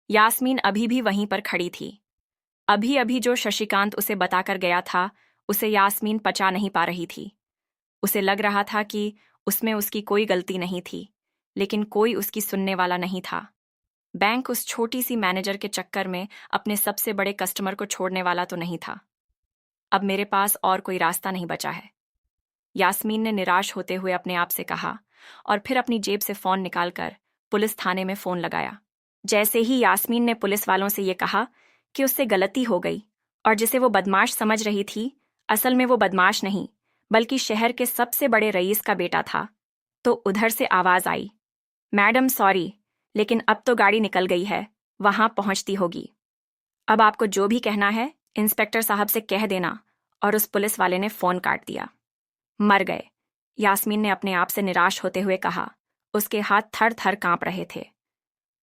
यास्मीन अभी भी वहीं पर खड़ी थी। अभी अभी जो शशिकांत उसे बताकर गया था उसे यास्मीन पचा नहीं पा रही थी। उसे लग रहा था कि उसमें उसकी कोई गलती नहीं थी, लेकिन कोई उसकी सुनने वाला नहीं था। बैंक उस छोटी सी मैनेजर के चक्कर में अपने सबसे बड़े कस्टमर को छोड़ने वाला तो नहीं था। अब मेरे पास और कोई रास्ता नहीं बचा है, यास्मीन ने निराश होते हुए अपने आप से कहा, और फिर अपनी जेब से फोन निकालकर पुलिस थाने में फोन लगाया। जैसे ही यास्मीन ने पुलिस वालों से ये कहा कि उससे गलती हो गई और जिसे वो बदमाश समझ रही थी, असल में वो बदमाश नहीं बल्कि शहर के सबसे बड़े रईस का बेटा था, तो उधर से आवाज आई, मैडम सॉरी, लेकिन अब तो गाड़ी निकल गई है, वहां पहुंचती होगी। अब आपको जो भी कहना है इंस्पेक्टर साहब से कह देना। और उस पुलिस वाले ने फोन काट दिया। मर गए, यास्मीन ने अपने आप से निराश होते हुए कहा। उसके हाथ थर थर कांप रहे थे।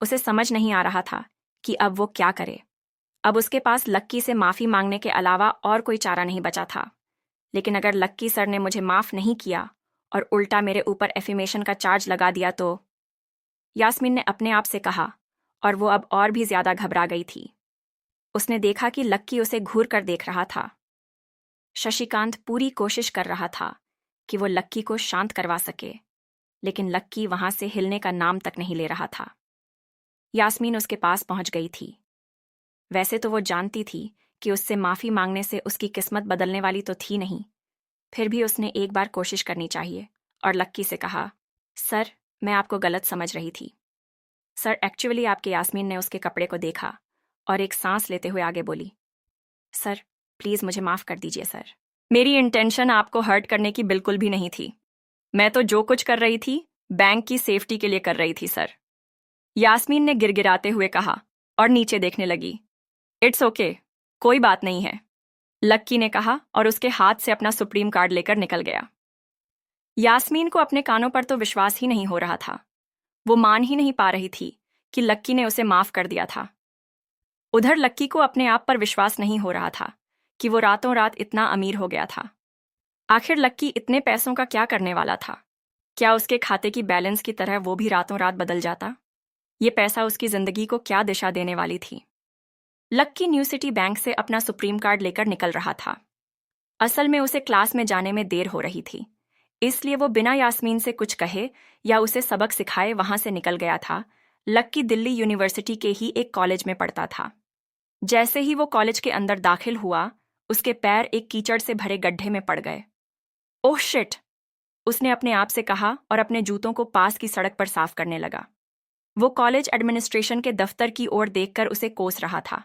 उसे समझ नहीं आ रहा था कि अब वो क्या करे। अब उसके पास लक्की से माफी मांगने के अलावा और कोई चारा नहीं बचा था। लेकिन अगर लक्की सर ने मुझे माफ नहीं किया और उल्टा मेरे ऊपर एफिमेशन का चार्ज लगा दिया तो, यास्मीन ने अपने आप से कहा, और वो अब और भी ज्यादा घबरा गई थी। उसने देखा कि लक्की उसे घूर कर देख रहा था। शशिकांत पूरी कोशिश कर रहा था कि वो लक्की को शांत करवा सके, लेकिन लक्की वहां से हिलने का नाम तक नहीं ले रहा था। यास्मीन उसके पास पहुंच गई थी। वैसे तो वो जानती थी कि उससे माफी मांगने से उसकी किस्मत बदलने वाली तो थी नहीं, फिर भी उसने एक बार कोशिश करनी चाहिए और लक्की से कहा, सर मैं आपको गलत समझ रही थी। सर एक्चुअली आपके, यास्मीन ने उसके कपड़े को देखा और एक सांस लेते हुए आगे बोली, सर प्लीज मुझे माफ कर दीजिए सर, मेरी इंटेंशन आपको हर्ट करने की बिल्कुल भी नहीं थी। मैं तो जो कुछ कर रही थी बैंक की सेफ्टी के लिए कर रही थी सर, यास्मीन ने गिड़गिड़ाते हुए कहा और नीचे देखने लगी। इट्स ओके, कोई बात नहीं है, लक्की ने कहा और उसके हाथ से अपना सुप्रीम कार्ड लेकर निकल गया। यास्मीन को अपने कानों पर तो विश्वास ही नहीं हो रहा था। वो मान ही नहीं पा रही थी कि लक्की ने उसे माफ कर दिया था। उधर लक्की को अपने आप पर विश्वास नहीं हो रहा था कि वो रातों रात इतना अमीर हो गया था। आखिर लक्की इतने पैसों का क्या करने वाला था? क्या उसके खाते की बैलेंस की तरह वो भी रातों रात बदल जाता? ये पैसा उसकी जिंदगी को क्या दिशा देने वाली थी? लक्की न्यू सिटी बैंक से अपना सुप्रीम कार्ड लेकर निकल रहा था। असल में उसे क्लास में जाने में देर हो रही थी, इसलिए वो बिना यास्मीन से कुछ कहे या उसे सबक सिखाए वहां से निकल गया था। लक्की दिल्ली यूनिवर्सिटी के ही एक कॉलेज में पढ़ता था। जैसे ही वो कॉलेज के अंदर दाखिल हुआ, उसके पैर एक कीचड़ से भरे गड्ढे में पड़ गए। ओह शिट, उसने अपने आप से कहा और अपने जूतों को पास की सड़क पर साफ करने लगा। वो कॉलेज एडमिनिस्ट्रेशन के दफ्तर की ओर देखकर उसे कोस रहा था।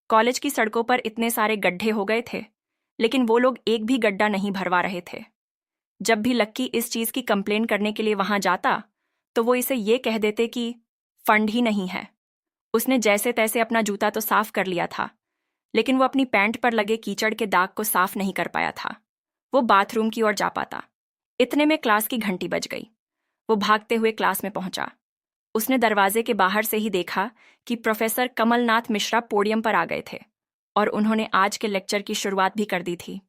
कॉलेज की सड़कों पर इतने सारे गड्ढे हो गए थे, लेकिन वो लोग एक भी गड्ढा नहीं भरवा रहे थे। जब भी लक्की इस चीज की कंप्लेन करने के लिए वहां जाता, तो वो इसे ये कह देते कि फंड ही नहीं है। उसने जैसे तैसे अपना जूता तो साफ कर लिया था, लेकिन वो अपनी पैंट पर लगे कीचड़ के दाग को साफ नहीं कर पाया था। वो बाथरूम की ओर जा पाता। इतने में क्लास की घंटी बज गई। वो भागते हुए क्लास में पहुंचा। उसने दरवाजे के बाहर से ही देखा कि प्रोफेसर कमलनाथ मिश्रा पोडियम पर आ गए थे और उन्होंने आज के लेक्चर की शुरुआत भी कर दी थी।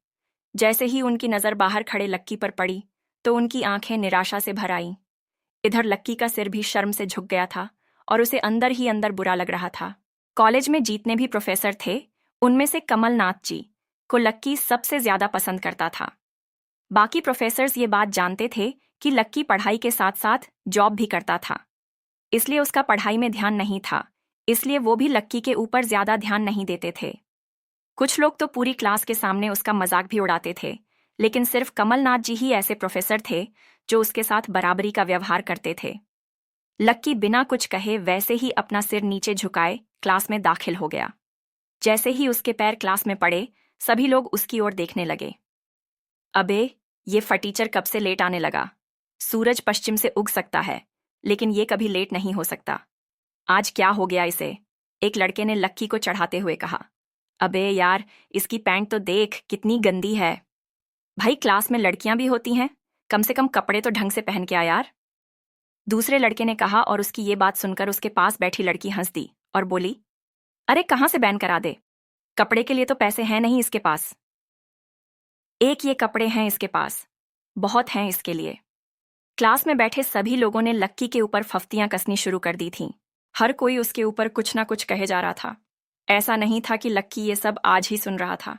जैसे ही उनकी नजर बाहर खड़े लक्की पर पड़ी, तो उनकी आंखें निराशा से भर आईं। इधर लक्की का सिर भी शर्म से झुक गया था और उसे अंदर ही अंदर बुरा लग रहा था। कॉलेज में जितने भी प्रोफेसर थे, उनमें से कमलनाथ जी को लक्की सबसे ज्यादा पसंद करता था। बाकी प्रोफेसर्स ये बात जानते थे कि लक्की पढ़ाई के साथ साथ जॉब भी करता था, इसलिए उसका पढ़ाई में ध्यान नहीं था, इसलिए वो भी लक्की के ऊपर ज्यादा ध्यान नहीं देते थे। कुछ लोग तो पूरी क्लास के सामने उसका मजाक भी उड़ाते थे, लेकिन सिर्फ कमलनाथ जी ही ऐसे प्रोफेसर थे जो उसके साथ बराबरी का व्यवहार करते थे। लक्की बिना कुछ कहे वैसे ही अपना सिर नीचे झुकाए क्लास में दाखिल हो गया। जैसे ही उसके पैर क्लास में पड़े, सभी लोग उसकी ओर देखने लगे। अबे, ये फटीचर कब से लेट आने लगा? सूरज पश्चिम से उग सकता है, लेकिन ये कभी लेट नहीं हो सकता। आज क्या हो गया इसे? एक लड़के ने लक्की को चढ़ाते हुए कहा। अबे यार, इसकी पैंट तो देख कितनी गंदी है। भाई, क्लास में लड़कियां भी होती हैं, कम से कम कपड़े तो ढंग से पहन के आ यार। दूसरे लड़के ने कहा और उसकी ये बात सुनकर उसके पास बैठी लड़की हंस दी और बोली, अरे कहाँ से बैन करा दे, कपड़े के लिए तो पैसे हैं नहीं इसके पास। एक ये कपड़े हैं इसके पास, बहुत हैं इसके लिए। क्लास में बैठे सभी लोगों ने लक्की के ऊपर फफ्तियां कसनी शुरू कर दी थीं। हर कोई उसके ऊपर कुछ ना कुछ कहे जा रहा था। ऐसा नहीं था कि लक्की ये सब आज ही सुन रहा था।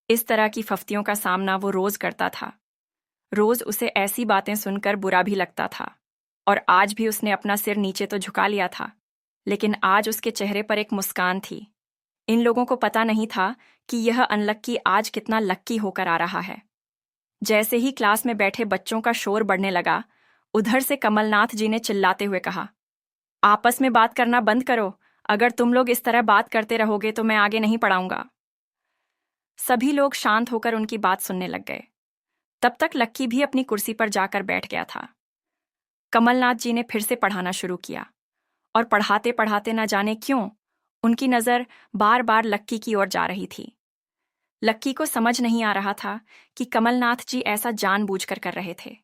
इस तरह की फफ्तियों का सामना वो रोज करता था। रोज उसे ऐसी बातें सुनकर बुरा भी लगता था और आज भी उसने अपना सिर नीचे तो झुका लिया था, लेकिन आज उसके चेहरे पर एक मुस्कान थी। इन लोगों को पता नहीं था कि यह अनलक्की आज कितना लक्की होकर आ रहा है। जैसे ही क्लास में बैठे बच्चों का शोर बढ़ने लगा, उधर से कमलनाथ जी ने चिल्लाते हुए कहा, आपस में बात करना बंद करो, अगर तुम लोग इस तरह बात करते रहोगे तो मैं आगे नहीं पढ़ाऊंगा। सभी लोग शांत होकर उनकी बात सुनने लग गए। तब तक लक्की भी अपनी कुर्सी पर जाकर बैठ गया था। कमलनाथ जी ने फिर से पढ़ाना शुरू किया और पढ़ाते पढ़ाते न जाने क्यों उनकी नज़र बार बार लक्की की ओर जा रही थी। लक्की को समझ नहीं आ रहा था कि कमलनाथ जी ऐसा जानबूझकर कर रहे थे।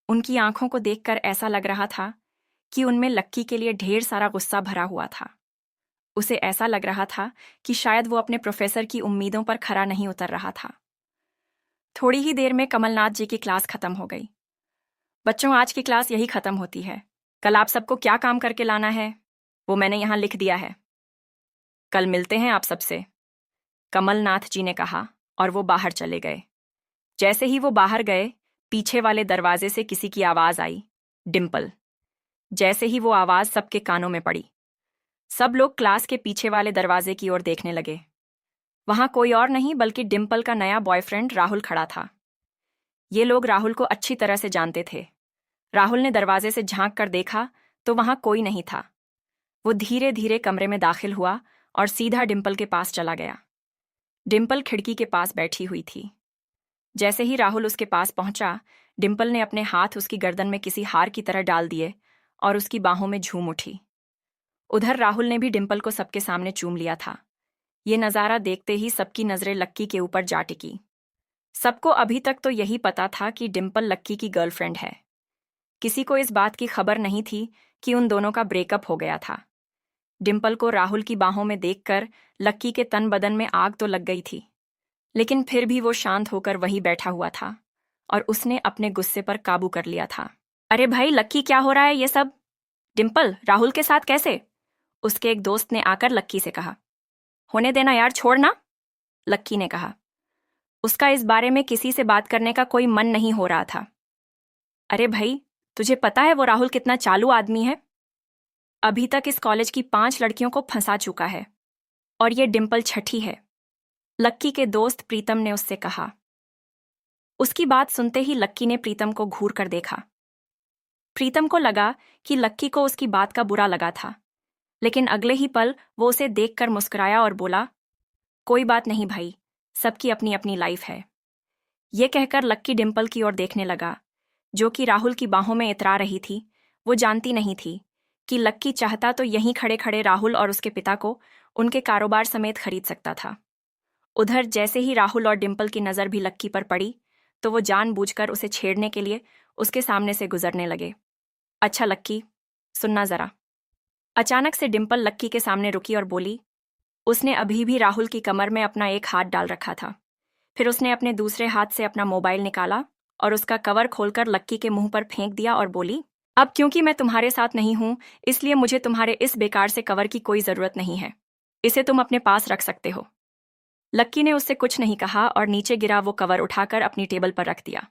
उनकी आंखों को देखकर ऐसा लग रहा था कि उनमें लक्की के लिए ढेर सारा गुस्सा भरा हुआ था। उसे ऐसा लग रहा था कि शायद वो अपने प्रोफेसर की उम्मीदों पर खरा नहीं उतर रहा था। थोड़ी ही देर में कमलनाथ जी की क्लास खत्म हो गई। बच्चों, आज की क्लास यही खत्म होती है। कल आप सबको क्या काम करके लाना है वो मैंने यहां लिख दिया है। कल मिलते हैं आप सबसे, कमलनाथ जी ने कहा और वो बाहर चले गए। जैसे ही वो बाहर गए, पीछे वाले दरवाजे से किसी की आवाज आई, डिम्पल। जैसे ही वो आवाज सबके कानों में पड़ी, सब लोग क्लास के पीछे वाले दरवाजे की ओर देखने लगे। वहां कोई और नहीं बल्कि डिम्पल का नया बॉयफ्रेंड राहुल खड़ा था। ये लोग राहुल को अच्छी तरह से जानते थे। राहुल ने दरवाजे से झांक कर देखा तो वहां कोई नहीं था। वो धीरे धीरे कमरे में दाखिल हुआ और सीधा डिम्पल के पास चला गया। डिम्पल खिड़की के पास बैठी हुई थी। जैसे ही राहुल उसके पास पहुंचा, डिम्पल ने अपने हाथ उसकी गर्दन में किसी हार की तरह डाल दिए और उसकी बाहों में झूम उठी। उधर राहुल ने भी डिम्पल को सबके सामने चूम लिया था। ये नज़ारा देखते ही सबकी नज़रें लक्की के ऊपर जा टिकी। सबको अभी तक तो यही पता था कि डिम्पल लक्की की गर्लफ्रेंड है। किसी को इस बात की खबर नहीं थी कि उन दोनों का ब्रेकअप हो गया था। डिम्पल को राहुल की बाहों में देखकर लक्की के तन बदन में आग तो लग गई थी, लेकिन फिर भी वो शांत होकर वहीं बैठा हुआ था और उसने अपने गुस्से पर काबू कर लिया था। अरे भाई लक्की, क्या हो रहा है ये सब? डिम्पल राहुल के साथ कैसे? उसके एक दोस्त ने आकर लक्की से कहा। होने देना यार, छोड़ना, लक्की ने कहा। उसका इस बारे में किसी से बात करने का कोई मन नहीं हो रहा था। अरे भाई, तुझे पता है वो राहुल कितना चालू आदमी है? अभी तक इस कॉलेज की 5 लड़कियों को फंसा चुका है और ये डिम्पल छठी है, लक्की के दोस्त प्रीतम ने उससे कहा। उसकी बात सुनते ही लक्की ने प्रीतम को घूर कर देखा। प्रीतम को लगा कि लक्की को उसकी बात का बुरा लगा था, लेकिन अगले ही पल वो उसे देखकर मुस्कुराया और बोला, कोई बात नहीं भाई, सबकी अपनी अपनी लाइफ है। ये कहकर लक्की डिम्पल की ओर देखने लगा, जो कि राहुल की बाहों में इतरा रही थी। वो जानती नहीं थी कि लक्की चाहता तो यहीं खड़े खड़े राहुल और उसके पिता को उनके कारोबार समेत खरीद सकता था। उधर जैसे ही राहुल और डिम्पल की नज़र भी लक्की पर पड़ी तो वो जानबूझकर उसे छेड़ने के लिए उसके सामने से गुजरने लगे। अच्छा लक्की, सुनना जरा। अचानक से डिम्पल लक्की के सामने रुकी और बोली। उसने अभी भी राहुल की कमर में अपना एक हाथ डाल रखा था। फिर उसने अपने दूसरे हाथ से अपना मोबाइल निकाला और उसका कवर खोलकर लक्की के मुंह पर फेंक दिया और बोली, अब क्योंकि मैं तुम्हारे साथ नहीं हूं, इसलिए मुझे तुम्हारे इस बेकार से कवर की कोई जरूरत नहीं है। इसे तुम अपने पास रख सकते हो। लक्की ने उससे कुछ नहीं कहा और नीचे गिरा वो कवर उठाकर अपनी टेबल पर रख दिया।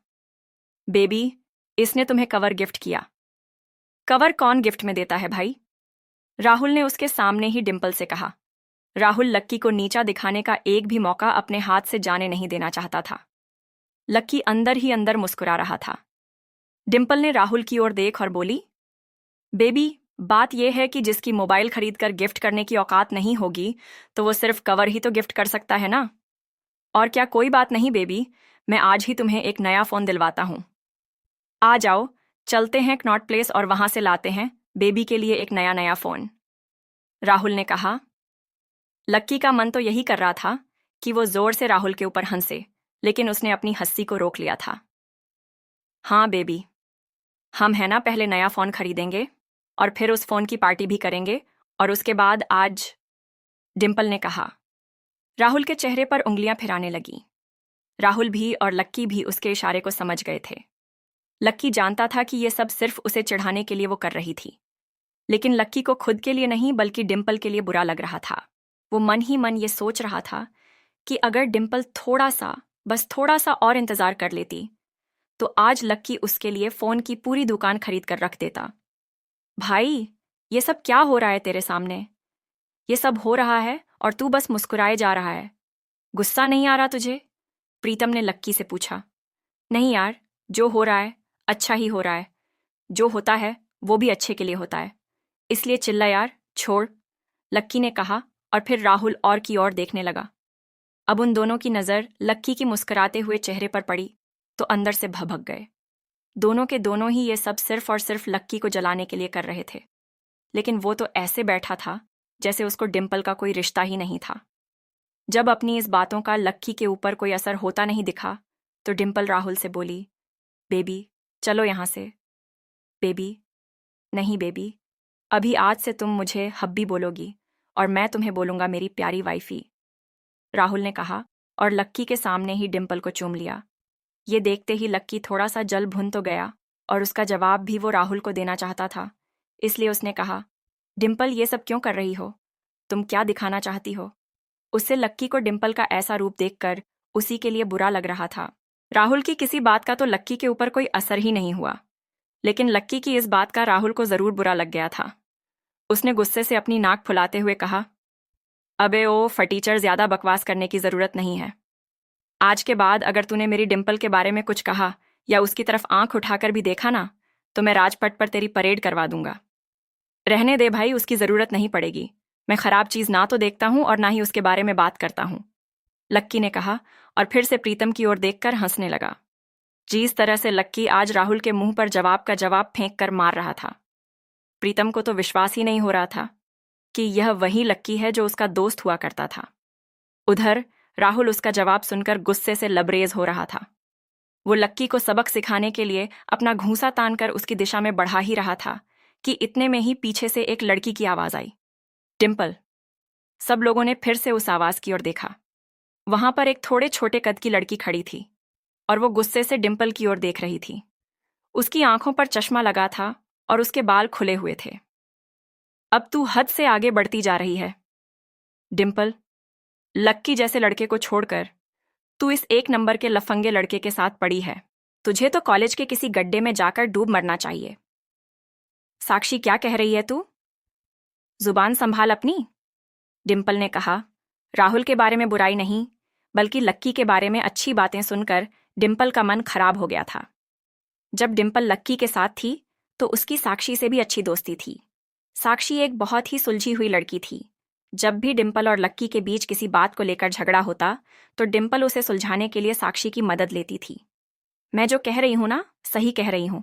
बेबी, इसने तुम्हें कवर गिफ्ट किया। कवर कौन गिफ्ट में देता है भाई? राहुल ने उसके सामने ही डिम्पल से कहा। राहुल लक्की को नीचा दिखाने का एक भी मौका अपने हाथ से जाने नहीं देना चाहता था। लक्की अंदर ही अंदर मुस्कुरा रहा था। डिम्पल ने राहुल की ओर देख और बोली, बेबी, बात यह है कि जिसकी मोबाइल खरीदकर गिफ्ट करने की औकात नहीं होगी तो वो सिर्फ कवर ही तो गिफ्ट कर सकता है ना। और क्या, कोई बात नहीं बेबी, मैं आज ही तुम्हें एक नया फोन दिलवाता हूं। आ जाओ, चलते हैं कनॉट प्लेस और वहां से लाते हैं बेबी के लिए एक नया नया फोन, राहुल ने कहा। लक्की का मन तो यही कर रहा था कि वो जोर से राहुल के ऊपर हंसे, लेकिन उसने अपनी हंसी को रोक लिया था। हाँ बेबी, हम है ना पहले नया फ़ोन खरीदेंगे और फिर उस फ़ोन की पार्टी भी करेंगे और उसके बाद आज, डिम्पल ने कहा। राहुल के चेहरे पर उंगलियां फिराने लगीं। राहुल भी और लक्की भी उसके इशारे को समझ गए थे। लक्की जानता था कि ये सब सिर्फ उसे चिढ़ाने के लिए वो कर रही थी, लेकिन लक्की को खुद के लिए नहीं बल्कि डिम्पल के लिए बुरा लग रहा था। वो मन ही मन ये सोच रहा था कि अगर डिम्पल थोड़ा सा, बस थोड़ा सा और इंतजार कर लेती तो आज लक्की उसके लिए फ़ोन की पूरी दुकान खरीद कर रख देता। भाई, ये सब क्या हो रहा है तेरे सामने? ये सब हो रहा है और तू बस मुस्कुराए जा रहा है। गुस्सा नहीं आ रहा तुझे? प्रीतम ने लक्की से पूछा। नहीं यार, जो हो रहा है अच्छा ही हो रहा है। जो होता है वो भी अच्छे के लिए होता है, इसलिए चिल्ला यार, छोड़, लक्की ने कहा और फिर राहुल और की ओर देखने लगा। अब उन दोनों की नज़र लक्की की मुस्कुराते हुए चेहरे पर पड़ी तो अंदर से भभक गए। दोनों के दोनों ही ये सब सिर्फ और सिर्फ लक्की को जलाने के लिए कर रहे थे, लेकिन वो तो ऐसे बैठा था जैसे उसको डिम्पल का कोई रिश्ता ही नहीं था। जब अपनी इस बातों का लक्की के ऊपर कोई असर होता नहीं दिखा तो डिम्पल राहुल से बोली, बेबी, चलो यहाँ से। बेबी, नहीं बेबी, अभी आज से तुम मुझे हब्बी बोलोगी और मैं तुम्हें बोलूँगा मेरी प्यारी वाइफी, राहुल ने कहा और लक्की के सामने ही डिम्पल को चूम लिया। ये देखते ही लक्की थोड़ा सा जल भुन तो गया और उसका जवाब भी वो राहुल को देना चाहता था, इसलिए उसने कहा, डिम्पल ये सब क्यों कर रही हो? तुम क्या दिखाना चाहती हो? उससे लक्की को डिम्पल का ऐसा रूप देखकर उसी के लिए बुरा लग रहा था। राहुल की किसी बात का तो लक्की के ऊपर कोई असर ही नहीं हुआ, लेकिन लक्की की इस बात का राहुल को जरूर बुरा लग गया था। उसने गुस्से से अपनी नाक फुलाते हुए कहा, अबे ओ फटीचर, ज्यादा बकवास करने की जरूरत नहीं है। आज के बाद अगर तूने मेरी डिम्पल के बारे में कुछ कहा या उसकी तरफ आंख उठाकर भी देखा ना, तो मैं राजपट पर तेरी परेड करवा दूंगा। रहने दे भाई, उसकी जरूरत नहीं पड़ेगी। मैं खराब चीज ना तो देखता हूं और ना ही उसके बारे में बात करता हूं, लक्की ने कहा और फिर से प्रीतम की ओर देखकर हंसने लगा। जिस तरह से लक्की आज राहुल के मुंह पर जवाब का जवाब फेंक कर मार रहा था, प्रीतम को तो विश्वास ही नहीं हो रहा था कि यह वही लक्की है जो उसका दोस्त हुआ करता था। उधर राहुल उसका जवाब सुनकर गुस्से से लबरेज हो रहा था। वो लक्की को सबक सिखाने के लिए अपना घूंसा तानकर उसकी दिशा में बढ़ा ही रहा था कि इतने में ही पीछे से एक लड़की की आवाज आई, डिम्पल। सब लोगों ने फिर से उस आवाज की ओर देखा। वहां पर एक थोड़े छोटे कद की लड़की खड़ी थी और वो गुस्से से डिम्पल की ओर देख रही थी। उसकी आंखों पर चश्मा लगा था और उसके बाल खुले हुए थे। अब तू हद से आगे बढ़ती जा रही है डिम्पल। लक्की जैसे लड़के को छोड़कर तू इस एक नंबर के लफंगे लड़के के साथ पड़ी है। तुझे तो कॉलेज के किसी गड्ढे में जाकर डूब मरना चाहिए। साक्षी, क्या कह रही है तू? जुबान संभाल अपनी, डिम्पल ने कहा। राहुल के बारे में बुराई नहीं, बल्कि लक्की के बारे में अच्छी बातें सुनकर डिम्पल का मन खराब हो गया था। जब डिम्पल लक्की के साथ थी तो उसकी साक्षी से भी अच्छी दोस्ती थी। साक्षी एक बहुत ही सुलझी हुई लड़की थी। जब भी डिम्पल और लक्की के बीच किसी बात को लेकर झगड़ा होता तो डिम्पल उसे सुलझाने के लिए साक्षी की मदद लेती थी। मैं जो कह रही हूं ना, सही कह रही हूं।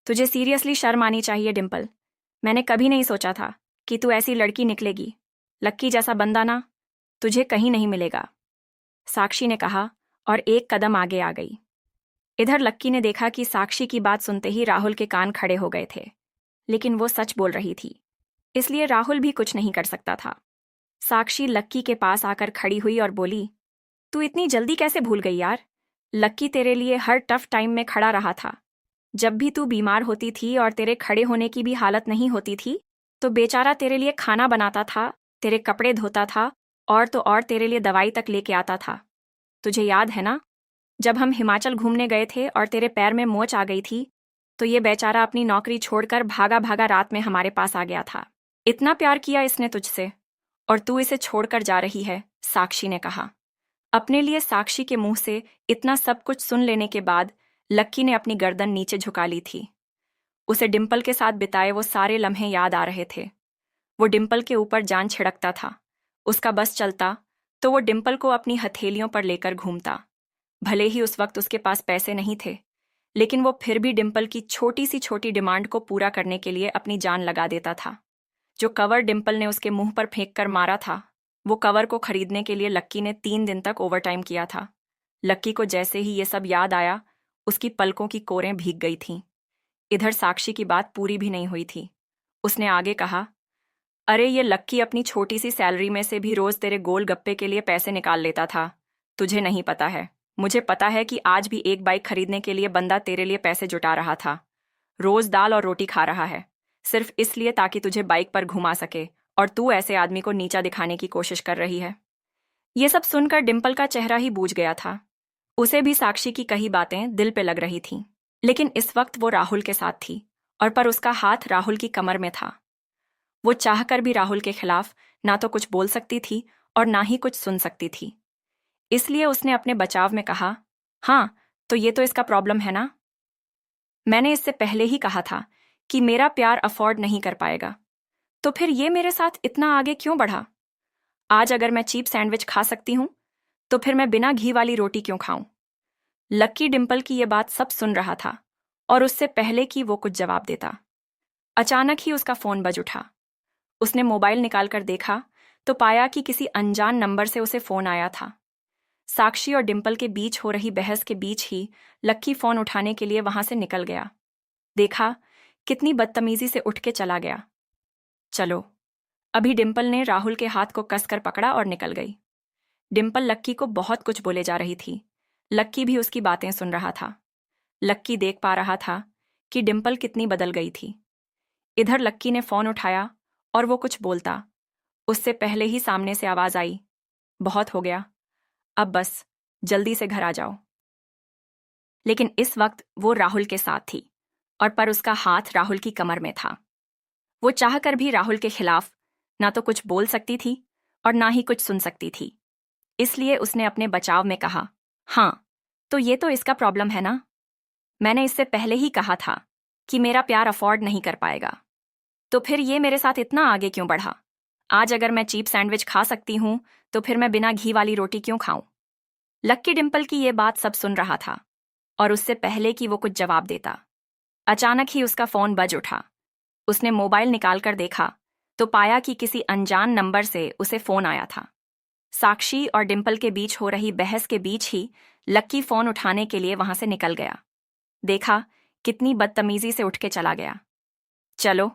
तुझे सीरियसली शर्म आनी चाहिए डिम्पल। मैंने कभी नहीं सोचा था कि तू ऐसी लड़की निकलेगी। लक्की जैसा बंदा ना तुझे कहीं नहीं मिलेगा, साक्षी ने कहा और एक कदम आगे आ गई। इधर लक्की ने देखा कि साक्षी की बात सुनते ही राहुल के कान खड़े हो गए थे, लेकिन वो सच बोल रही थी, इसलिए राहुल भी कुछ नहीं कर सकता था। साक्षी लक्की के पास आकर खड़ी हुई और बोली, तू इतनी जल्दी कैसे भूल गई यार? लक्की तेरे लिए हर टफ टाइम में खड़ा रहा था। जब भी तू बीमार होती थी और तेरे खड़े होने की भी हालत नहीं होती थी तो बेचारा तेरे लिए खाना बनाता था, तेरे कपड़े धोता था और तो और तेरे लिए दवाई तक लेके आता था। तुझे याद है ना, जब हम हिमाचल घूमने गए थे और तेरे पैर में मोच आ गई थी तो ये बेचारा अपनी नौकरी छोड़कर भागा भागा रात में हमारे पास आ गया था। इतना प्यार किया इसने तुझसे और तू इसे छोड़कर जा रही है, साक्षी ने कहा। अपने लिए साक्षी के मुंह से इतना सब कुछ सुन लेने के बाद लक्की ने अपनी गर्दन नीचे झुका ली थी। उसे डिम्पल के साथ बिताए वो सारे लम्हे याद आ रहे थे। वो डिम्पल के ऊपर जान छिड़कता था। उसका बस चलता तो वो डिम्पल को अपनी हथेलियों पर लेकर घूमता। भले ही उस वक्त उसके पास पैसे नहीं थे, लेकिन वो फिर भी डिम्पल की छोटी सी छोटी डिमांड को पूरा करने के लिए अपनी जान लगा देता था। जो कवर डिम्पल ने उसके मुंह पर फेंक कर मारा था, वो कवर को खरीदने के लिए लक्की ने 3 दिन तक ओवरटाइम किया था। लक्की को जैसे ही ये सब याद आया उसकी पलकों की कोरें भीग गई थीं। इधर साक्षी की बात पूरी भी नहीं हुई थी। उसने आगे कहा, अरे ये लक्की अपनी छोटी सी सैलरी में से भी रोज तेरे गोल गप्पे के लिए पैसे निकाल लेता था। तुझे नहीं पता है, मुझे पता है कि आज भी एक बाइक खरीदने के लिए बंदा तेरे लिए पैसे जुटा रहा था। रोज दाल और रोटी खा रहा है, सिर्फ इसलिए ताकि तुझे बाइक पर घुमा सके, और तू ऐसे आदमी को नीचा दिखाने की कोशिश कर रही है। ये सब सुनकर डिम्पल का चेहरा ही बूझ गया था। उसे भी साक्षी की कही बातें दिल पे लग रही थीं, लेकिन इस वक्त वो राहुल के साथ थी, और पर उसका हाथ राहुल की कमर में था। वो चाहकर भी राहुल के खिलाफ ना तो कुछ बोल सकती थी और ना ही कुछ सुन सकती थी। इसलिए उसने अपने बचाव में कहा, हाँ, तो ये तो इसका प्रॉब्लम है ना। मैंने इससे पहले ही कहा था कि मेरा प्यार अफोर्ड नहीं कर पाएगा, तो फिर ये मेरे साथ इतना आगे क्यों बढ़ा? आज अगर मैं चीप सैंडविच खा सकती हूं, तो फिर मैं बिना घी वाली रोटी क्यों खाऊं? लक्की डिम्पल की ये बात सब सुन रहा था, और उससे पहले कि वो कुछ जवाब देता, अचानक ही उसका फोन बज उठा। उसने मोबाइल निकालकर देखा तो पाया कि किसी अनजान नंबर से उसे फोन आया था। साक्षी और डिम्पल के बीच हो रही बहस के बीच ही लक्की फोन उठाने के लिए वहां से निकल गया। देखा, कितनी बदतमीजी से उठ के चला गया। चलो, अभी डिम्पल ने राहुल के हाथ को कसकर पकड़ा और निकल गई। डिम्पल लक्की को बहुत कुछ बोले जा रही थी। लक्की भी उसकी बातें सुन रहा था। लक्की देख पा रहा था कि डिम्पल कितनी बदल गई थी। इधर लक्की ने फोन उठाया और वो कुछ बोलता, उससे पहले ही सामने से आवाज आई, बहुत हो गया, अब बस जल्दी से घर आ जाओ। लेकिन इस वक्त वो राहुल के साथ थी, और पर उसका हाथ राहुल की कमर में था। वो चाहकर भी राहुल के खिलाफ ना तो कुछ बोल सकती थी और ना ही कुछ सुन सकती थी। इसलिए उसने अपने बचाव में कहा, हाँ, तो ये तो इसका प्रॉब्लम है ना। मैंने इससे पहले ही कहा था कि मेरा प्यार अफोर्ड नहीं कर पाएगा, तो फिर ये मेरे साथ इतना आगे क्यों बढ़ा? आज अगर मैं चीप सैंडविच खा सकती हूं, तो फिर मैं बिना घी वाली रोटी क्यों खाऊं? लक्की डिम्पल की ये बात सब सुन रहा था, और उससे पहले कि वो कुछ जवाब देता, अचानक ही उसका फोन बज उठा। उसने मोबाइल निकालकर देखा तो पाया कि किसी अनजान नंबर से उसे फोन आया था। साक्षी और डिम्पल के बीच हो रही बहस के बीच ही लक्की फोन उठाने के लिए वहां से निकल गया। देखा, कितनी बदतमीजी से उठ के चला गया। चलो,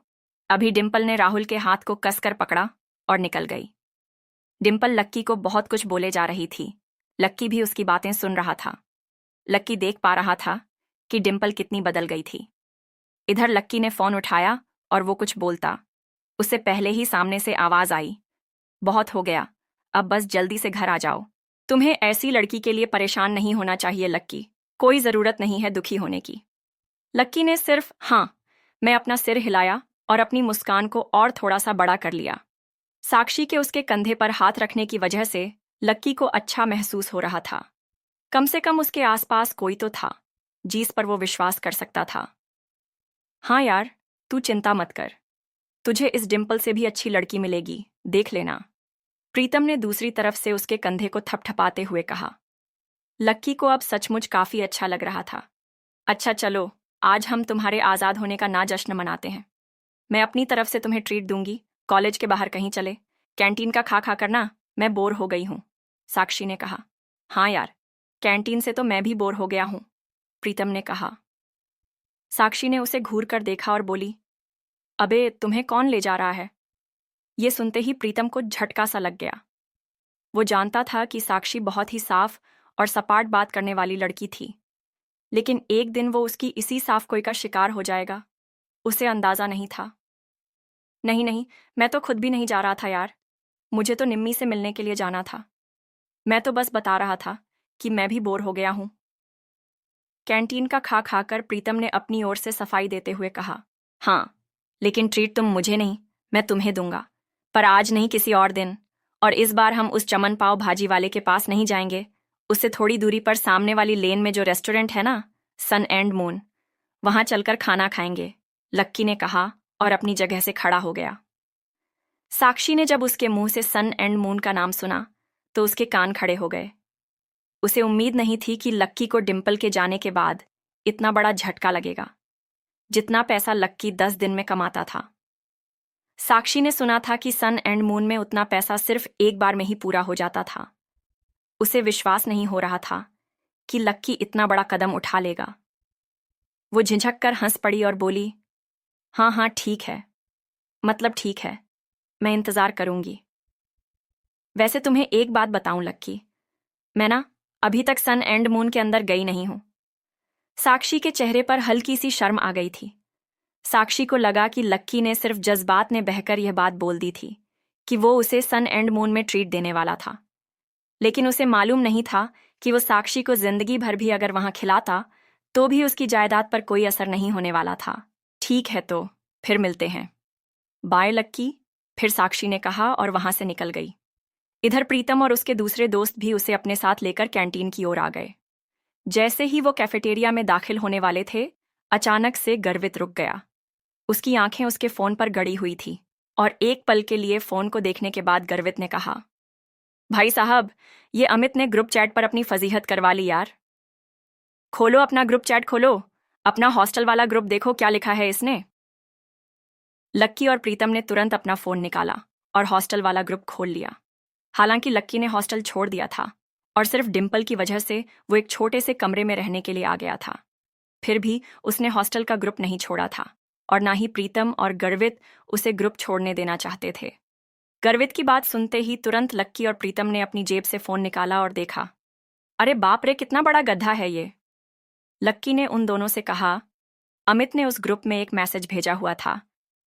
अभी डिम्पल ने राहुल के हाथ को कसकर पकड़ा और निकल गई। डिम्पल लक्की को बहुत कुछ बोले जा रही थी। लक्की भी उसकी बातें सुन रहा था। लक्की देख पा रहा था कि डिम्पल कितनी बदल गई थी। इधर लक्की ने फोन उठाया और वो कुछ बोलता, उससे पहले ही सामने से आवाज आई, बहुत हो गया, अब बस जल्दी से घर आ जाओ। तुम्हें ऐसी लड़की के लिए परेशान नहीं होना चाहिए लक्की, कोई जरूरत नहीं है दुखी होने की। लक्की ने सिर्फ हाँ मैं अपना सिर हिलाया और अपनी मुस्कान को और थोड़ा सा बड़ा कर लिया। साक्षी के उसके कंधे पर हाथ रखने की वजह से लक्की को अच्छा महसूस हो रहा था। कम से कम उसके आसपास कोई तो था जिस पर वो विश्वास कर सकता था। हाँ यार, तू चिंता मत कर, तुझे इस डिम्पल से भी अच्छी लड़की मिलेगी, देख लेना। प्रीतम ने दूसरी तरफ से उसके कंधे को थपथपाते हुए कहा। लक्की को अब सचमुच काफी अच्छा लग रहा था। अच्छा चलो, आज हम तुम्हारे आजाद होने का ना जश्न मनाते हैं। मैं अपनी तरफ से तुम्हें ट्रीट दूंगी, कॉलेज के बाहर कहीं चले, कैंटीन का खा खा कर ना मैं बोर हो गई हूं, साक्षी ने कहा। हाँ यार, कैंटीन से तो मैं भी बोर हो गया हूं, प्रीतम ने कहा। साक्षी ने उसे घूर कर देखा और बोली, अबे तुम्हें कौन ले जा रहा है? ये सुनते ही प्रीतम को झटका सा लग गया। वो जानता था कि साक्षी बहुत ही साफ और सपाट बात करने वाली लड़की थी, लेकिन एक दिन वो उसकी इसी साफ कोई का शिकार हो जाएगा, उसे अंदाजा नहीं था। नहीं नहीं, मैं तो खुद भी नहीं जा रहा था यार, मुझे तो निम्मी से मिलने के लिए जाना था। मैं तो बस बता रहा था कि मैं भी बोर हो गया हूं। कैंटीन का खा खाकर प्रीतम ने अपनी ओर से सफाई देते हुए कहा। हाँ, लेकिन ट्रीट तुम मुझे नहीं, मैं तुम्हें दूंगा, पर आज नहीं, किसी और दिन। और इस बार हम उस चमन पाव भाजी वाले के पास नहीं जाएंगे, उससे थोड़ी दूरी पर सामने वाली लेन में जो रेस्टोरेंट है ना, सन एंड मून, वहां चलकर खाना खाएंगे, लक्की ने कहा और अपनी जगह से खड़ा हो गया। साक्षी ने जब उसके मुंह से सन एंड मून का नाम सुना तो उसके कान खड़े हो गए। उसे उम्मीद नहीं थी कि लक्की को डिम्पल के जाने के बाद इतना बड़ा झटका लगेगा, जितना पैसा लक्की 10 दिन में कमाता था। साक्षी ने सुना था कि सन एंड मून में उतना पैसा सिर्फ एक बार में ही पूरा हो जाता था। उसे विश्वास नहीं हो रहा था कि लक्की इतना बड़ा कदम उठा लेगा। वो झिझक कर हंस पड़ी और बोली, हाँ हाँ ठीक है, मतलब ठीक है, मैं इंतज़ार करूंगी। वैसे तुम्हें एक बात बताऊं लक्की, मैं ना अभी तक सन एंड मून के अंदर गई नहीं हूं। साक्षी के चेहरे पर हल्की सी शर्म आ गई थी। साक्षी को लगा कि लक्की ने सिर्फ जज्बात में बहकर यह बात बोल दी थी कि वो उसे सन एंड मून में ट्रीट देने वाला था, लेकिन उसे मालूम नहीं था कि वो साक्षी को जिंदगी भर भी अगर वहां खिलाता तो भी उसकी जायदाद पर कोई असर नहीं होने वाला था। ठीक है, तो फिर मिलते हैं। बाय लक्की, फिर साक्षी ने कहा और वहां से निकल गई। इधर प्रीतम और उसके दूसरे दोस्त भी उसे अपने साथ लेकर कैंटीन की ओर आ गए। जैसे ही वो कैफेटेरिया में दाखिल होने वाले थे, अचानक से गर्वित रुक गया। उसकी आंखें उसके फोन पर गड़ी हुई थी और एक पल के लिए फोन को देखने के बाद गर्वित ने कहा, भाई साहब, ये अमित ने ग्रुप चैट पर अपनी फजीहत करवा ली यार। खोलो अपना ग्रुप चैट, खोलो अपना हॉस्टल वाला ग्रुप, देखो क्या लिखा है इसने। लक्की और प्रीतम ने तुरंत अपना फोन निकाला और हॉस्टल वाला ग्रुप खोल लिया। हालांकि लक्की ने हॉस्टल छोड़ दिया था और सिर्फ डिंपल की वजह से वो एक छोटे से कमरे में रहने के लिए आ गया था, फिर भी उसने हॉस्टल का ग्रुप नहीं छोड़ा था और ना ही प्रीतम और गर्वित उसे ग्रुप छोड़ने देना चाहते थे। गर्वित की बात सुनते ही तुरंत लक्की और प्रीतम ने अपनी जेब से फोन निकाला और देखा, अरे बाप रे, कितना बड़ा गधा है ये। लक्की ने उन दोनों से कहा, अमित ने उस ग्रुप में एक मैसेज भेजा हुआ था